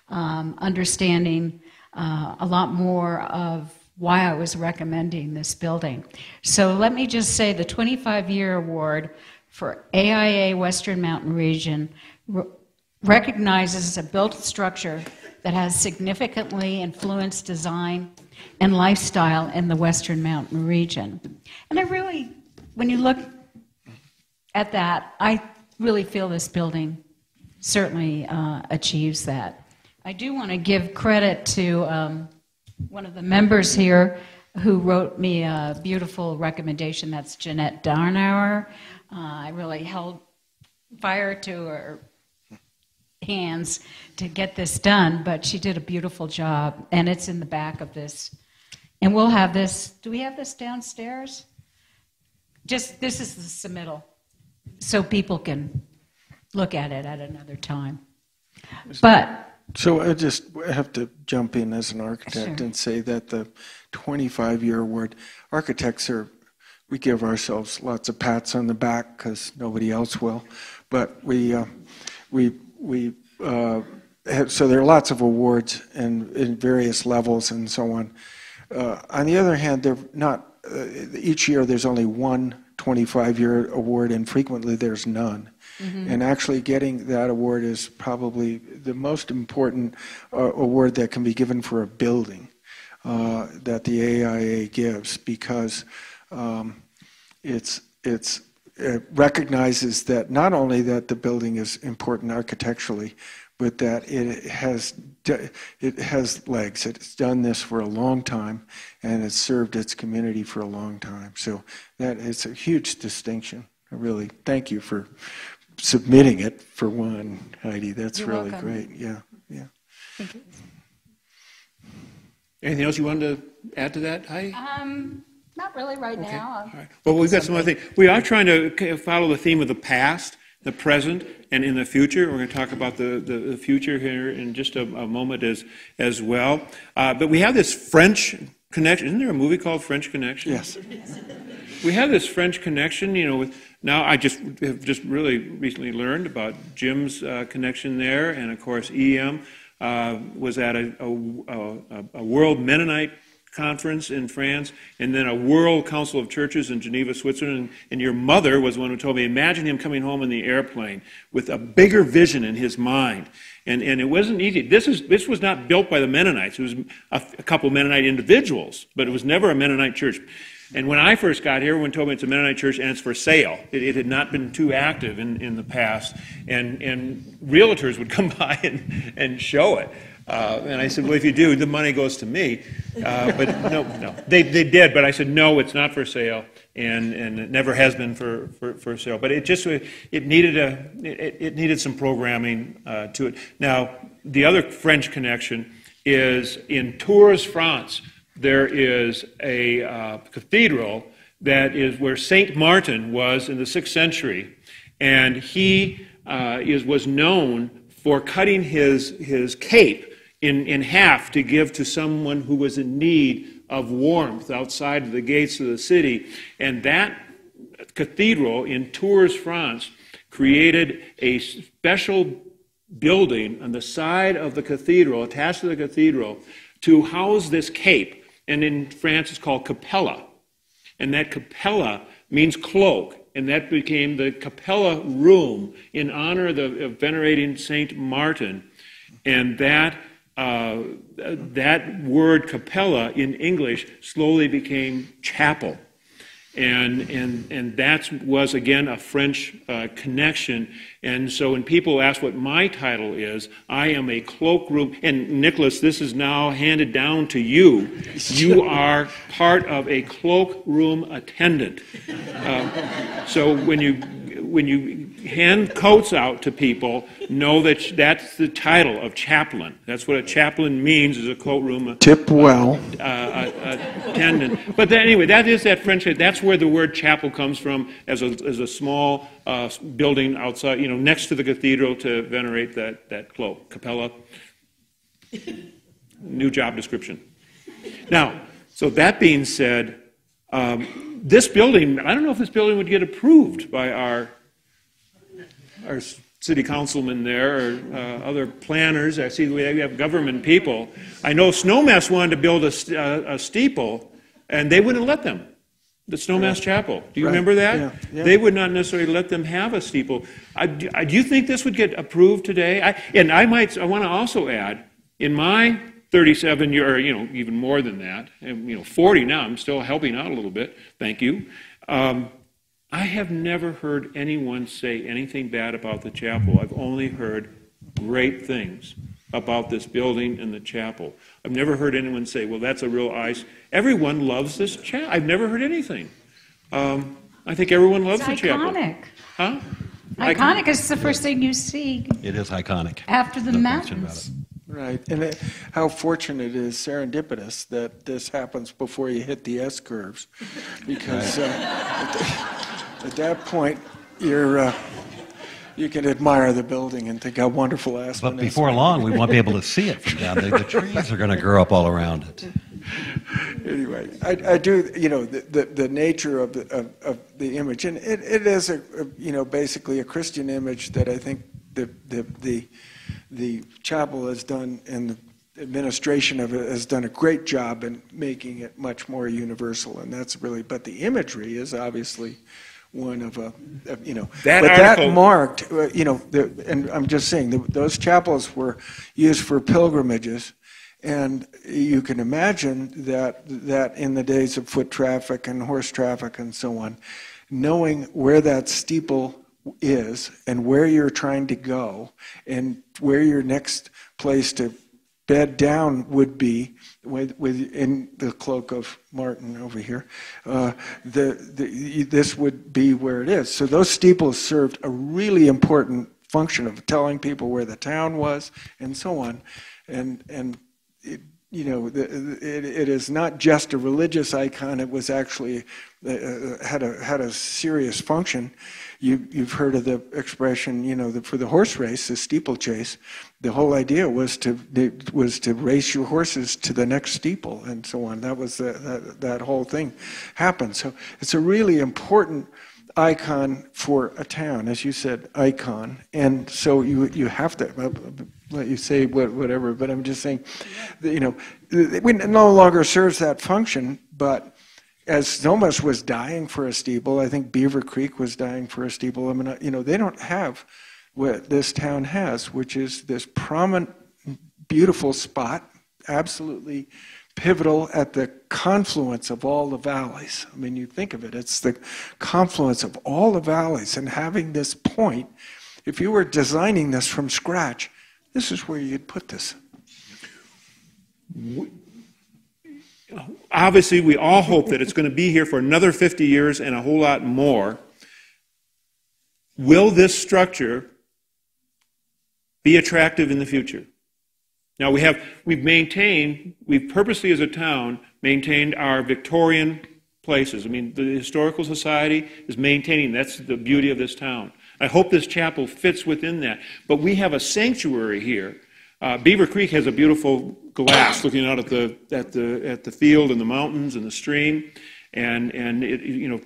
understanding a lot more of why I was recommending this building. So let me just say the 25-year award for AIA Western Mountain Region recognizes a built structure that has significantly influenced design and lifestyle in the Western Mountain region. And I really, when you look at that, I really feel this building certainly achieves that. I do want to give credit to one of the members here who wrote me a beautiful recommendation. That's Jeanette Darnauer. I really held fire to her hands to get this done, but she did a beautiful job, and it's in the back of this. And we'll have this, do we have this downstairs? Just, this is the submittal, so people can look at it at another time. But So I just have to jump in as an architect Sure. and say that the 25-year award, architects are, we give ourselves lots of pats on the back because nobody else will, but so there are lots of awards and in various levels and so on. On the other hand, they're not, each year there's only one 25-year award, and frequently there's none. Mm-hmm. And actually getting that award is probably the most important award that can be given for a building that the AIA gives, because it recognizes that not only that the building is important architecturally, but that it has legs. It's done this for a long time, and it's served its community for a long time. So that it's a huge distinction. I really thank you for submitting it, for one, Heidi. That's You're really welcome. great. Yeah, yeah. thank you. Anything else you wanted to add to that, Heidi? Not really right Okay. now. All right. Well, we've got some other things. We are trying to follow the theme of the past, the present, and in the future. We're going to talk about the future here in just a moment as well. But we have this French connection. Isn't there a movie called French Connection? Yes. We have this French connection, with, now I have just really recently learned about Jim's connection there, and of course EM was at a World Mennonite Conference in France, and then a World Council of Churches in Geneva, Switzerland. And your mother was the one who told me, imagine him coming home in the airplane with a bigger vision in his mind. And it wasn't easy. This was not built by the Mennonites. It was a couple Mennonite individuals, but it was never a Mennonite church. And when I first got here, everyone told me it's a Mennonite church and it's for sale. It had not been too active in the past. And realtors would come by and show it. And I said, well, if you do, the money goes to me. But no. They did, but I said, no, it's not for sale. And it never has been for sale. But it needed some programming to it. Now, the other French connection is in Tours, France. There is a cathedral that is where Saint Martin was in the 6th century, and he was known for cutting his cape in half to give to someone who was in need of warmth outside of the gates of the city. And that cathedral in Tours, France, created a special building on the side of the cathedral, attached to the cathedral, to house this cape. And in France, it's called capella. And that capella means cloak. And that became the capella room in honor of venerating Saint Martin. And that word capella in English slowly became chapel. And that was, again, a French connection. And so when people ask what my title is, I am a cloakroom. And Nicholas, this is now handed down to you. You are part of a cloakroom attendant. So when you hand coats out to people, know that that's the title of chaplain. That's what a chaplain means, is a cloakroom Tip well. attendant. But anyway, that is that French. That's where the word chapel comes from, as a small building outside, next to the cathedral to venerate that cloak. Capella. New job description. Now, so that being said, this building, I don't know if this building would get approved by our city councilmen there, or other planners. I see we have government people. I know Snowmass wanted to build a steeple, and they wouldn't let them. The Snowmass Chapel. Do you remember that? Yeah, yeah. They would not necessarily let them have a steeple. Do you think this would get approved today? I want to also add, in my 37 year, or even more than that, and 40 now, I'm still helping out a little bit. Thank you. I have never heard anyone say anything bad about the chapel. I've only heard great things about this building and the chapel. I've never heard anyone say, well, that's a real ice. Everyone loves this chapel. I've never heard anything. I think everyone loves the chapel. Iconic. Huh? Iconic is the first thing you see It is iconic. after the No question about mountains. it. Right, and how fortunate it is, serendipitous, that this happens before you hit the S curves, because at that point you can admire the building and think how wonderful Aspen But is. before long, we won't be able to see it from down there. The trees are going to grow up all around it. Anyway, I do, the nature of the image, and it is basically a Christian image that I think the chapel has done, and the administration of it has done a great job in making it much more universal, and that's really, but the imagery is obviously one of That but article, that marked, and I'm just saying, those chapels were used for pilgrimages. And you can imagine that in the days of foot traffic and horse traffic and so on, knowing where that steeple is and where you're trying to go and where your next place to bed down would be, in the cloak of Martin over here, this would be where it is. So those steeples served a really important function of telling people where the town was and so on, and it is not just a religious icon. It was actually had a serious function. You've heard of the expression, for the horse race, the steeplechase. The whole idea was to race your horses to the next steeple and so on. That was that whole thing happened. So it's a really important icon for a town, as you said, icon. And so you have to. Let you say whatever, but I'm just saying, it no longer serves that function. But as Snowmass was dying for a steeple, I think Beaver Creek was dying for a steeple. I mean, they don't have what this town has, which is this prominent, beautiful spot, absolutely pivotal at the confluence of all the valleys. I mean, you think of it, it's the confluence of all the valleys, and having this point, if you were designing this from scratch, this is where you'd put this. Obviously, we all hope that it's going to be here for another 50 years and a whole lot more. Will this structure be attractive in the future? Now, we've purposely as a town maintained our Victorian places. I mean, the Historical Society is maintaining, that's the beauty of this town. I hope this chapel fits within that. But we have a sanctuary here. Beaver Creek has a beautiful glass looking out at the field and the mountains and the stream. And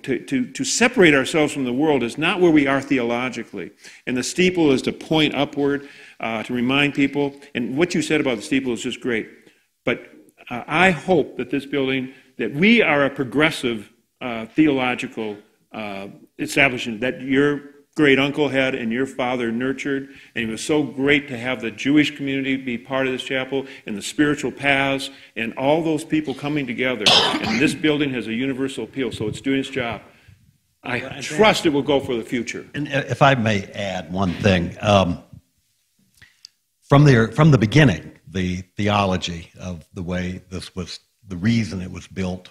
to separate ourselves from the world is not where we are theologically. And the steeple is to point upward, to remind people. And what you said about the steeple is just great. But I hope that this building, that we are a progressive theological establishment, that your great uncle had and your father nurtured, and it was so great to have the Jewish community be part of this chapel and the spiritual paths and all those people coming together. And this building has a universal appeal, so it's doing its job. I trust it will go for the future. And if I may add one thing, from the beginning, the theology of the way this was, the reason it was built,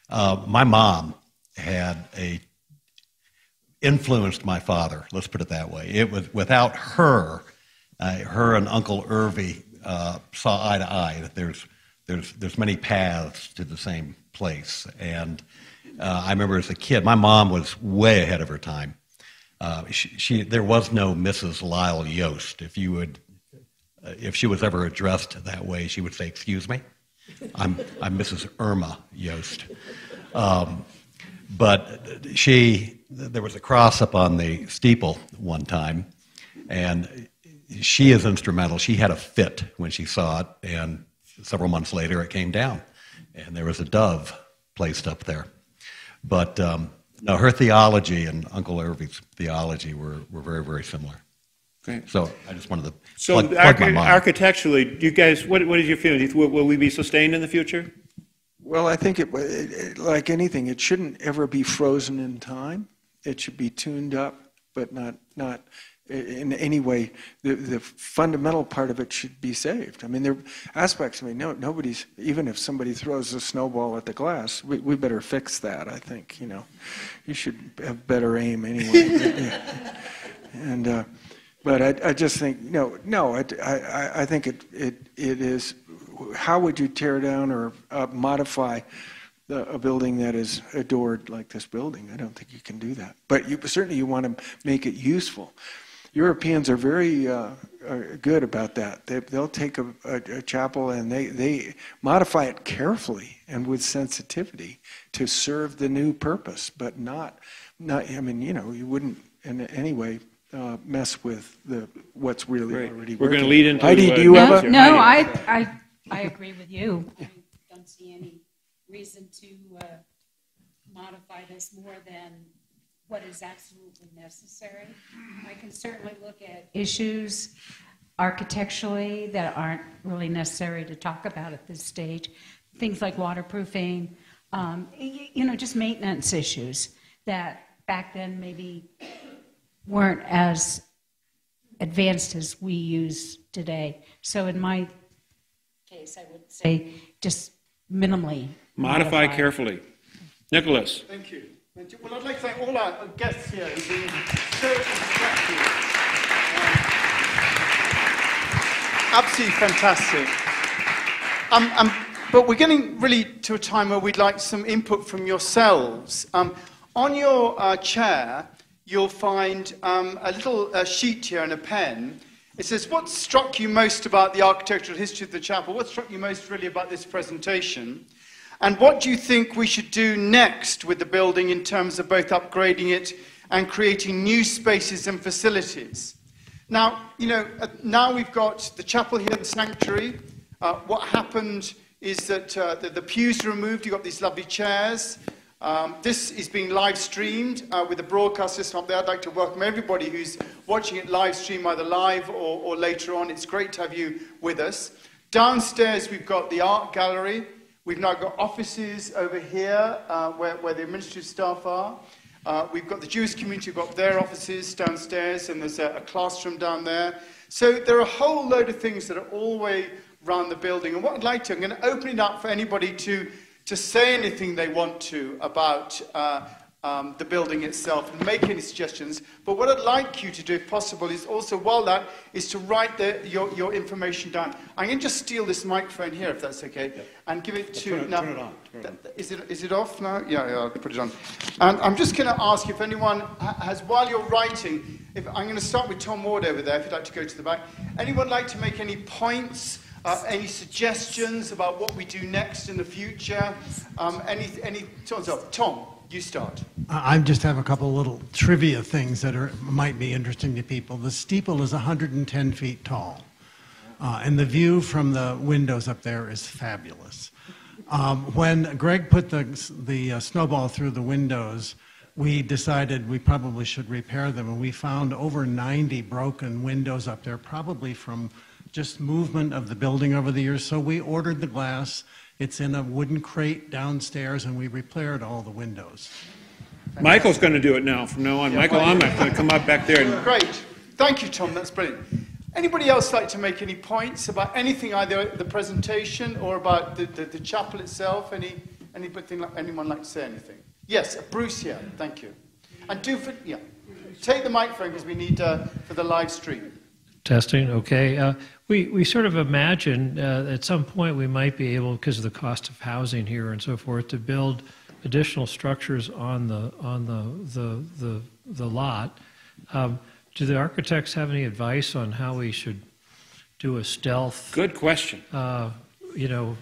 my mom had influenced my father, let's put it that way. It was without her, her and Uncle Irvy saw eye to eye that there's many paths to the same place. And I remember as a kid, my mom was way ahead of her time. There was no Mrs. Lyle Yost. If she was ever addressed that way, she would say, "Excuse me, I'm Mrs. Irma Yost." But there was a cross up on the steeple one time, And she is instrumental. She had a fit when she saw it, and several months later it came down, and there was a dove placed up there. But no, her theology and Uncle Irving's theology were very, very similar. Great. So I just wanted to So plug my mind. architecturally, do you guys, what is your feeling? Will we be sustained in the future? Well, I think like anything, it shouldn't ever be frozen in time. It should be tuned up, but not in any way. The fundamental part of it should be saved. I mean, there are aspects. I mean, nobody's, even if somebody throws a snowball at the glass, we better fix that. I think, you know, you should have better aim anyway. And but I just think I think it is. How would you tear down or modify a building that is adored like this building? I don't think you can do that. But certainly you want to make it useful. Europeans are very good about that. They'll take a chapel and they modify it carefully and with sensitivity to serve the new purpose, but not. I mean, you know, you wouldn't in any way mess with what's really already working. We're going to lead into. Heidi, do you have a? No, I agree with you. I don't see any reason to modify this more than what is absolutely necessary. I can certainly look at issues architecturally that aren't really necessary to talk about at this stage. Things like waterproofing, you know, just maintenance issues that back then maybe weren't as advanced as we use today. So in my case, I would say just minimally Modify carefully. Nicholas. Thank you. Well, I'd like to thank all our guests here who've been so instructive. Absolutely fantastic. But we're getting really to a time where we'd like some input from yourselves. On your chair, you'll find a little sheet here and a pen. It says, what struck you most about the architectural history of the chapel? What struck you most really about this presentation? And what do you think we should do next with the building in terms of both upgrading it and creating new spaces and facilities? Now, you know, now we've got the chapel here, the sanctuary. What happened is that the pews are removed. You've got these lovely chairs. This is being live streamed with a broadcast system up there. I'd like to welcome everybody who's watching it live stream, either live or later on. It's great to have you with us. Downstairs, we've got the art gallery. We've now got offices over here where the administrative staff are. We've got the Jewish community, we've got their offices downstairs, and there's a classroom down there. So there are a whole load of things that are all the way around the building. And what I'd like to, I'm going to open it up for anybody to say anything they want to about the building itself and make any suggestions. But what I'd like you to do, if possible, is also, while that, is to write your information down. I'm going to just steal this microphone here, if that's okay, and give it to... Turn it on. Is it off now? Yeah, I'll put it on. And I'm just going to ask if anyone has, while you're writing, I'm going to start with Tom Ward over there, if you'd like to go to the back. Anyone like to make any points? Any suggestions about what we do next in the future? Tom, you start. I just have a couple little trivia things that might be interesting to people. The steeple is 110 feet tall, and the view from the windows up there is fabulous. When Greg put the snowball through the windows, we decided we probably should repair them, and we found over 90 broken windows up there, probably from just movement of the building over the years. So we ordered the glass. It's in a wooden crate downstairs, and we repaired all the windows. Michael's going to do it now from now on. Michael, I'm going to come up back there. And... Great. Thank you, Tom. That's brilliant. Anybody else like to make any points about anything, either the presentation or about the chapel itself? Anyone like to say anything? Yes, Bruce here. Thank you. And take the microphone because we need for the live stream. Testing, okay. We sort of imagine at some point we might be able, because of the cost of housing here and so forth, to build additional structures on the lot. Do the architects have any advice on how we should do a stealth? Good question. You know,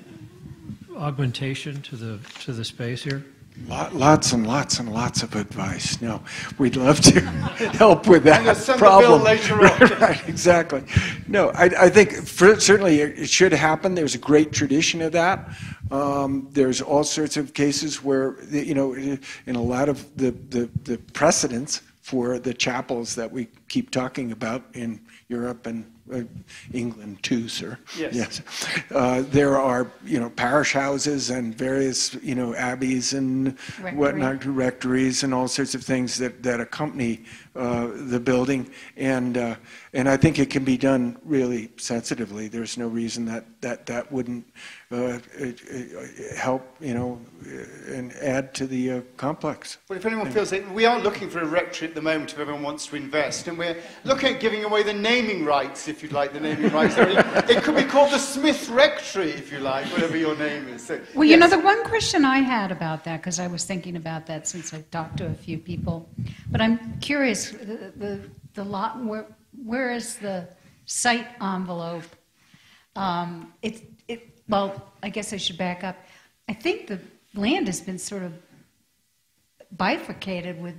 augmentation to the space here? Lots and lots and lots of advice. No, we'd love to help with that And you'll send problem. the bill later on. Right, exactly. No, I think certainly it should happen. There's a great tradition of that. There's all sorts of cases where, in a lot of the precedents for the chapels that we keep talking about in Europe and England too, sir. Yes. There are, parish houses and various, abbeys and whatnot, rectories and all sorts of things that accompany the building, and I think it can be done really sensitively. There's no reason that wouldn't help, and add to the complex. Well, if anyone feels that we aren't looking for a rectory at the moment, if everyone wants to invest, and we're looking at giving away the naming rights, if you'd like the naming rights. It could be called the Smith Rectory, if you like, whatever your name is. So, Well, yes. the one question I had about that, because I was thinking about that since I've talked to a few people, but I'm curious, the lot, where is the site envelope? Well, I guess I should back up. I think the land has been sort of bifurcated with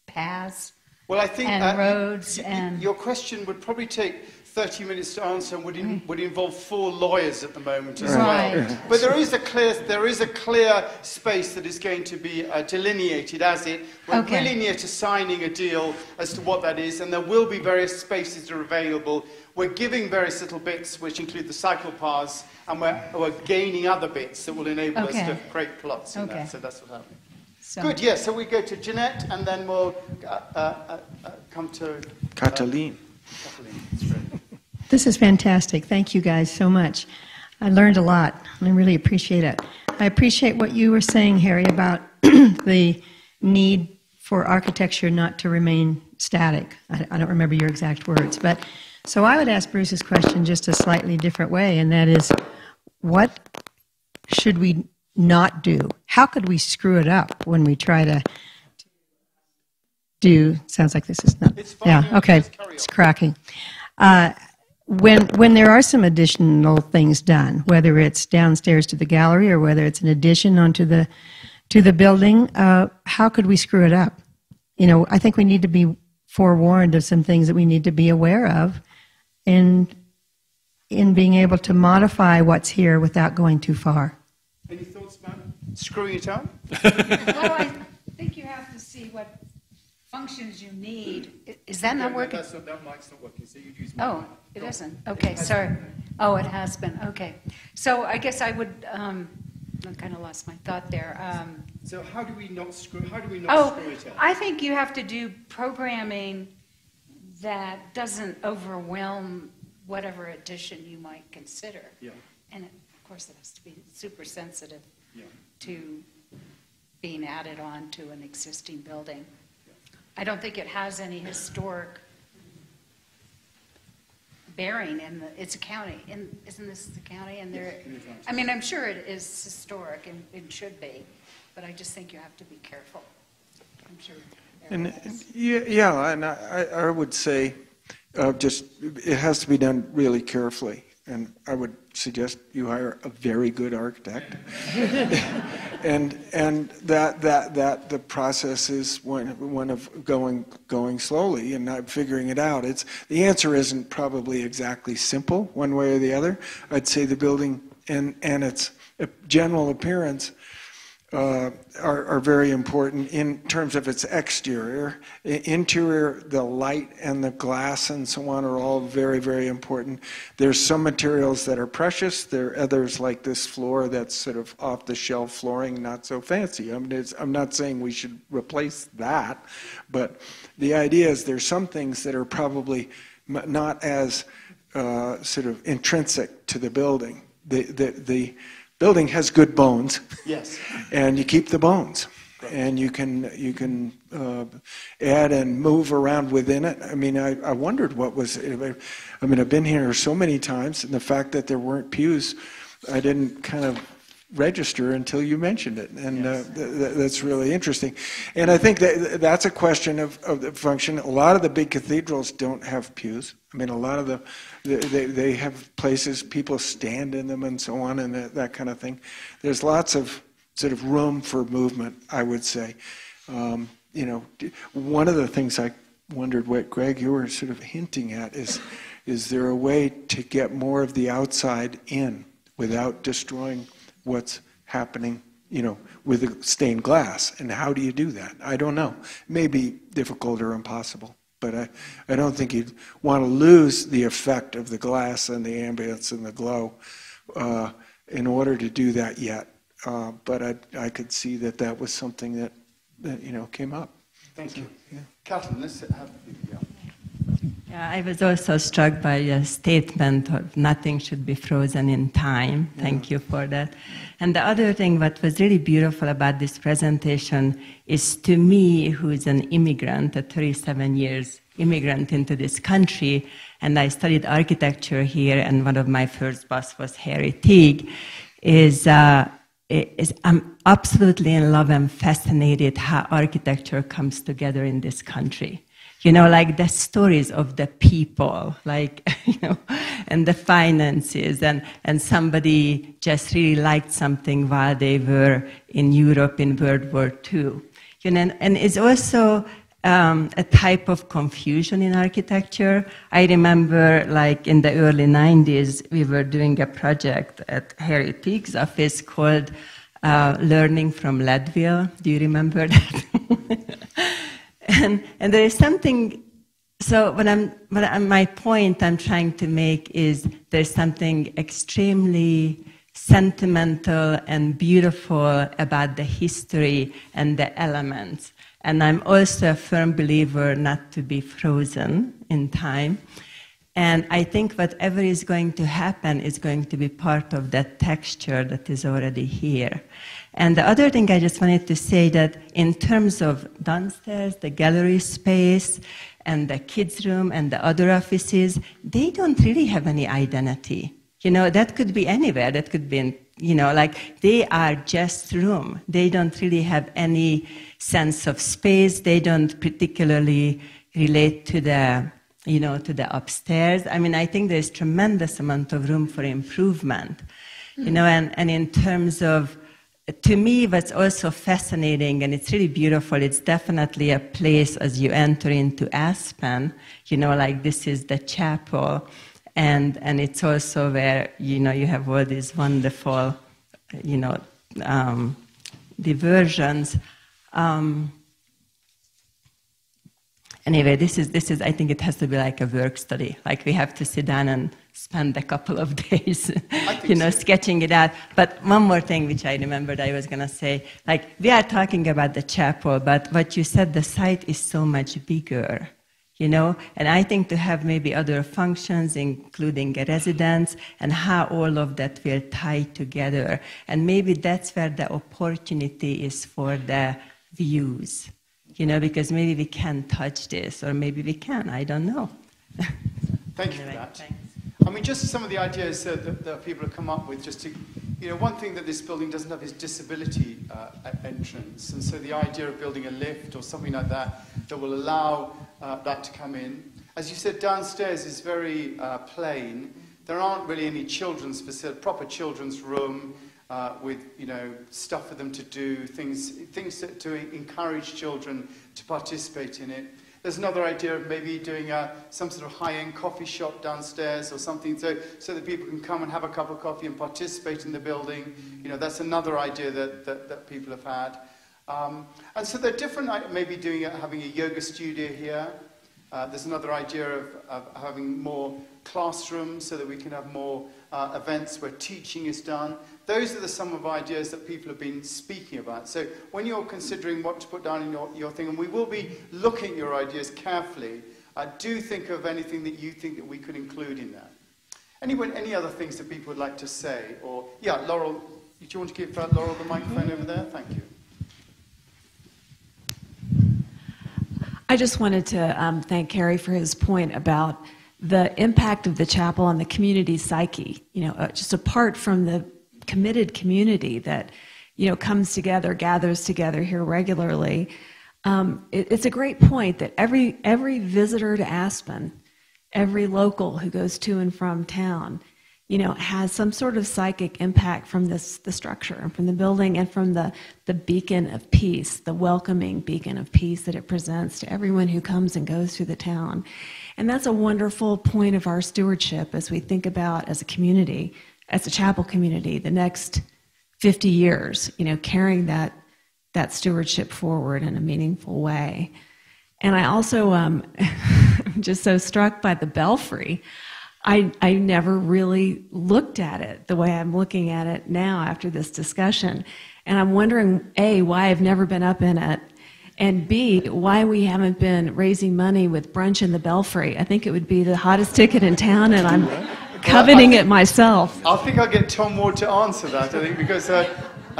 paths Well, I think and roads and... Your question would probably take 30 minutes to answer and would involve 4 lawyers at the moment as Right. well. But there is a clear space that is going to be delineated as we're really near to signing a deal as to what that is, and there will be various spaces that are available. We're giving various little bits, which include the cycle paths, and we're gaining other bits that will enable us to create plots in that. So that's what's happening. So. Good, yes. So we go to Jeanette, and then we'll come to Cataline. This is fantastic. Thank you guys so much. I learned a lot, and I really appreciate it. I appreciate what you were saying, Harry, about the need for architecture not to remain static. I don't remember your exact words, but so I would ask Bruce's question just a slightly different way, and that is, what should we not do? How could we screw it up when we try to do? Sounds like this is not. It's fine, yeah. Okay. It's cracking. When there are some additional things done, whether it's downstairs to the gallery or whether it's an addition onto the building, how could we screw it up? I think we need to be forewarned of some things that we need to be aware of, in being able to modify what's here without going too far. Any thoughts about screwing it up? Well, I think you have to see what functions you need. Is that not working? That mic's not working, so you'd use my mic. It isn't. Okay, sorry. Oh, it has been. Okay. So I guess I would, I kind of lost my thought there. So how do we not screw it up? I think you have to do programming that doesn't overwhelm whatever addition you might consider. Yeah. And of course, it has to be super sensitive to being added on to an existing building. I don't think it has any historic bearing it's a county, isn't this the county? And I'm sure it is historic and it should be, but I just think you have to be careful. I'm sure. And and I would say just it has to be done really carefully, and I would suggest you hire a very good architect. and that the process is one of going slowly and not figuring it out. The answer isn't probably exactly simple one way or the other. I'd say the building and its general appearance are very important in terms of its exterior. Interior, the light and the glass and so on are all very, very important. There's some materials that are precious. There are others like this floor that's sort of off-the-shelf flooring, not so fancy. I'm not saying we should replace that, but the idea is there's some things that are probably not as sort of intrinsic to the building. The building has good bones. Yes. And you keep the bones. Right. And you can add and move around within it. I wondered what was. I've been here so many times, and the fact that there weren't pews, I didn't kind of register until you mentioned it, and that's really interesting. And I think that's a question of the function. A lot of the big cathedrals don't have pews. A lot of they have places people stand in them and so on, and that kind of thing. There's lots of sort of room for movement, I would say. You know, one of the things I wondered what, Greg, you were sort of hinting at is there a way to get more of the outside in without destroying what's happening, you know, with the stained glass? And how do you do that? I don't know. Maybe difficult or impossible. But I don't think you'd want to lose the effect of the glass and the ambience and the glow in order to do that yet. But I could see that was something that you know, came up. Thank you. Yeah. Kathleen, let's have you. Yeah, I was also struck by a statement of nothing should be frozen in time. Thank you for that. And the other thing what was really beautiful about this presentation is, to me, who's an immigrant, a 37 years immigrant into this country, and I studied architecture here, and one of my first boss was Harry Teague, I'm absolutely in love and fascinated how architecture comes together in this country. You know, like the stories of the people, like, you know, and the finances, and somebody just really liked something while they were in Europe in World War II. You know, and it's also a type of confusion in architecture. I remember, like, in the early 90s, we were doing a project at Harry Teague's office called Learning from Leadville. Do you remember that? And there is something, so my point I'm trying to make is there's something extremely sentimental and beautiful about the history and the elements. And I'm also a firm believer not to be frozen in time. And I think whatever is going to happen is going to be part of that texture that is already here. And the other thing I just wanted to say that in terms of downstairs, the gallery space, and the kids' room, and the other offices, they don't really have any identity. You know, that could be anywhere. That could be in, you know, like, they are just room. They don't really have any sense of space. They don't particularly relate to the, you know, to the upstairs. I mean, I think there's tremendous amount of room for improvement. You know, and in terms of, to me, what's also fascinating, and it's really beautiful, it's definitely a place as you enter into Aspen, you know, like, this is the chapel, and it's also where, you know, you have all these wonderful, you know, diversions. Anyway, this is, I think it has to be like a work study. Like, we have to sit down and spend a couple of days, you know, sketching it out. But one more thing which I remembered I was going to say, like, we are talking about the chapel, but what you said, the site is so much bigger, you know? And I think to have maybe other functions, including a residence, and how all of that will tie together. And maybe that's where the opportunity is for the views. You know, because maybe we can touch this, or maybe we can, I don't know. Thank you for that. Thanks. I mean, just some of the ideas that people have come up with, just to, you know, one thing that this building doesn't have is disability entrance. And so the idea of building a lift or something like that that will allow that to come in. As you said, downstairs is very plain. There aren't really any children's facility, proper children's room. With, you know, stuff for them to do, things to encourage children to participate in it. There's another idea of maybe doing some sort of high-end coffee shop downstairs or something, so that people can come and have a cup of coffee and participate in the building. You know, that's another idea that people have had. And so they're different, maybe having a yoga studio here. There's another idea of having more classrooms so that we can have more events where teaching is done. Those are some of the ideas that people have been speaking about. So when you're considering what to put down in your thing, and we will be looking at your ideas carefully, do think of anything that you think that we could include in that. Any other things that people would like to say? Or, yeah, Laurel, do you want to give Laurel the microphone over there? Thank you. I just wanted to thank Carrie for his point about the impact of the chapel on the community psyche, you know, just apart from the committed community that, you know, comes together, gathers together here regularly. It's a great point that every visitor to Aspen, every local who goes to and from town, has some sort of psychic impact from the structure and from the building and from the beacon of peace, the welcoming beacon of peace that it presents to everyone who comes and goes through the town. And that's a wonderful point of our stewardship as we think about, as a community, as a chapel community, the next 50 years, carrying that stewardship forward in a meaningful way. And I also am just so struck by the belfry. I never really looked at it the way I'm looking at it now after this discussion. And I'm wondering, A, why I've never been up in it, and B, why we haven't been raising money with brunch in the belfry. I think it would be the hottest ticket in town, and I'm coveting it myself. I think I'll get Tom Ward to answer that, because I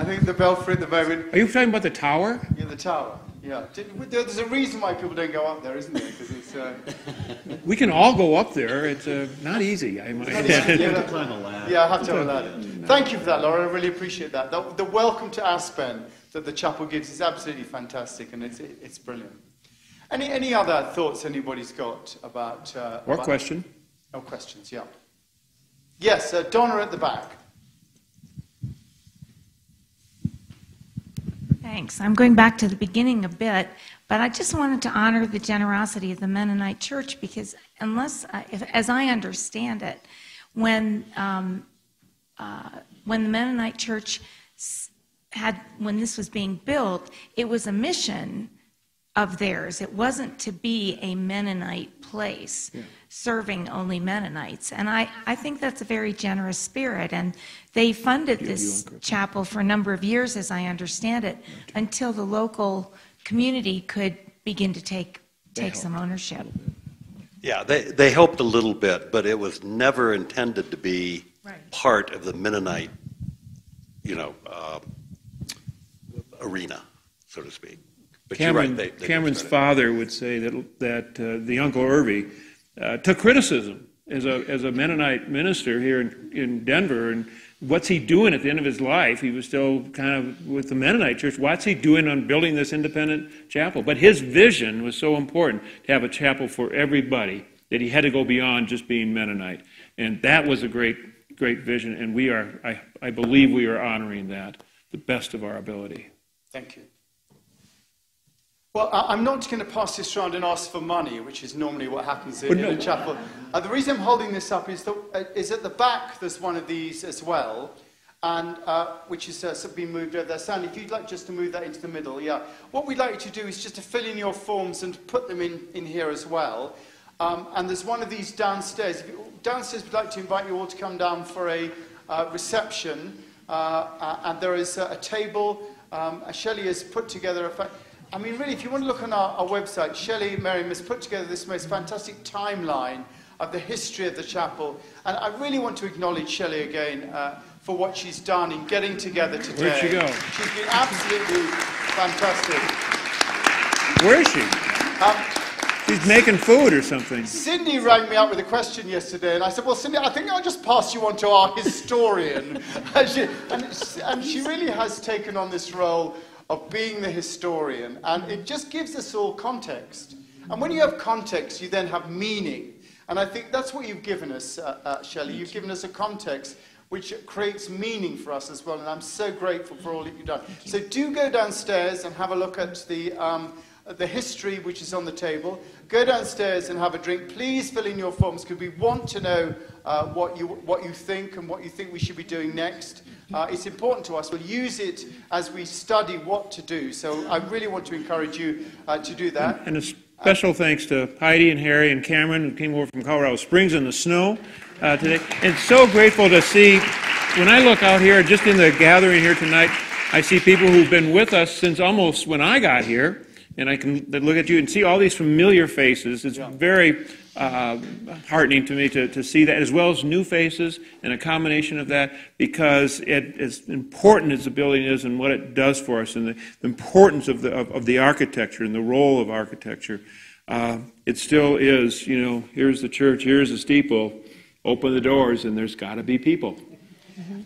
think the belfry at the moment... Are you talking about the tower? Yeah, the tower. Yeah, there's a reason why people don't go up there, isn't there? Because it's. We can all go up there. It's not easy. I might. You have to climb a ladder. Yeah, I have to have a ladder. Thank you for that, Laura. I really appreciate that. The welcome to Aspen that the chapel gives is absolutely fantastic, and it's brilliant. Any other thoughts anybody's got about? Question? Oh, questions. Yeah. Yes, Donna at the back. Thanks. I'm going back to the beginning a bit, but I just wanted to honor the generosity of the Mennonite Church because as I understand it, when the Mennonite Church when this was being built, it was a mission of theirs. It wasn't to be a Mennonite place serving only Mennonites. And I think that's a very generous spirit. And they funded this chapel for a number of years, as I understand it, until the local community could begin to take some ownership. Yeah, they helped a little bit, but it was never intended to be part of the Mennonite, arena, so to speak. But Cameron's father would say that the Uncle Irvy took criticism as a Mennonite minister here in Denver, and what's he doing at the end of his life? He was still kind of with the Mennonite church. What's he doing on building this independent chapel? But his vision was so important to have a chapel for everybody that he had to go beyond just being Mennonite, and that was a great vision. And I believe we are honoring that the best of our ability. Thank you. Well, I'm not going to pass this around and ask for money, which is normally what happens in a chapel. The reason I'm holding this up is at the back there's one of these as well, and which is been moved over there. Sandy, if you'd like just to move that into the middle, yeah. What we'd like you to do is just to fill in your forms and put them in here as well. And there's one of these downstairs. Downstairs, we'd like to invite you all to come down for a reception, and there is a table. Shelley has put together really, if you want to look on our website, Shelley Merriam has put together this most fantastic timeline of the history of the chapel. And I really want to acknowledge Shelley again for what she's done in getting together today. Where'd she go? She's been absolutely fantastic. Where is she? She's making food or something. Cindy rang me up with a question yesterday, and I said, well, Cindy, I think I'll just pass you on to our historian. and she really has taken on this role of being the historian, and it just gives us all context. And when you have context, you then have meaning. And I think that's what you've given us, Shelley. You've given us a context which creates meaning for us as well, and I'm so grateful for all that you've done. So do go downstairs and have a look at the history which is on the table. Go downstairs and have a drink. Please fill in your forms because we want to know what you think and what you think we should be doing next. It's important to us. We'll use it as we study what to do. So I really want to encourage you to do that. And a special thanks to Heidi and Harry and Cameron who came over from Colorado Springs in the snow today. And so grateful to see, when I look out here, just in the gathering here tonight, I see people who've been with us since almost when I got here. And I can look at you and see all these familiar faces. It's very heartening to me to see that, as well as new faces and a combination of that, because as important as the building is and what it does for us, and the importance of the architecture and the role of architecture, it still is, here's the church, here's the steeple, open the doors, and there's got to be people.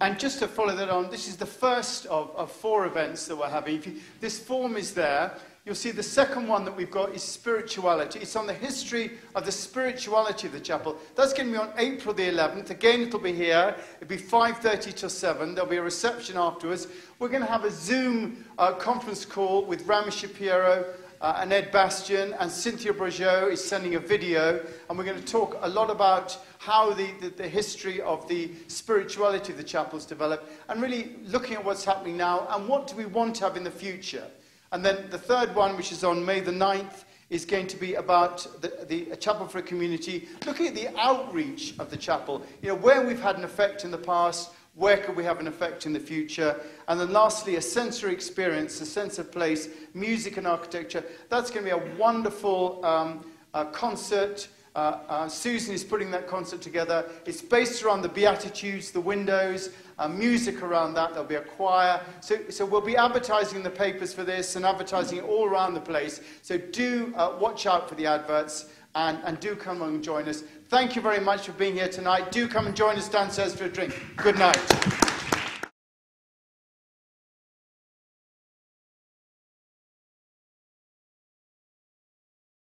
And just to follow that on, this is the first of 4 events that we're having. This form is there. you'll see the second one that we've got is spirituality. It's on the history of the spirituality of the chapel. That's going to be on April the 11th. Again, it'll be here. It'll be 5:30 till 7. There'll be a reception afterwards. We're going to have a Zoom conference call with Rami Shapiro and Ed Bastian, and Cynthia Brageau is sending a video, and we're going to talk a lot about how the history of the spirituality of the chapel has developed, and really looking at what's happening now and what do we want to have in the future. And then the third one, which is on May the 9th, is going to be about a chapel for a community, looking at the outreach of the chapel, where we've had an effect in the past, where could we have an effect in the future? And then lastly, a sensory experience, a sense of place, music and architecture. That's going to be a wonderful concert. Susan is putting that concert together. It's based around the Beatitudes, the windows, music around that. There'll be a choir. So we'll be advertising in the papers for this and advertising it all around the place. So do watch out for the adverts and do come and join us. Thank you very much for being here tonight. Do come and join us downstairs for a drink. Good night.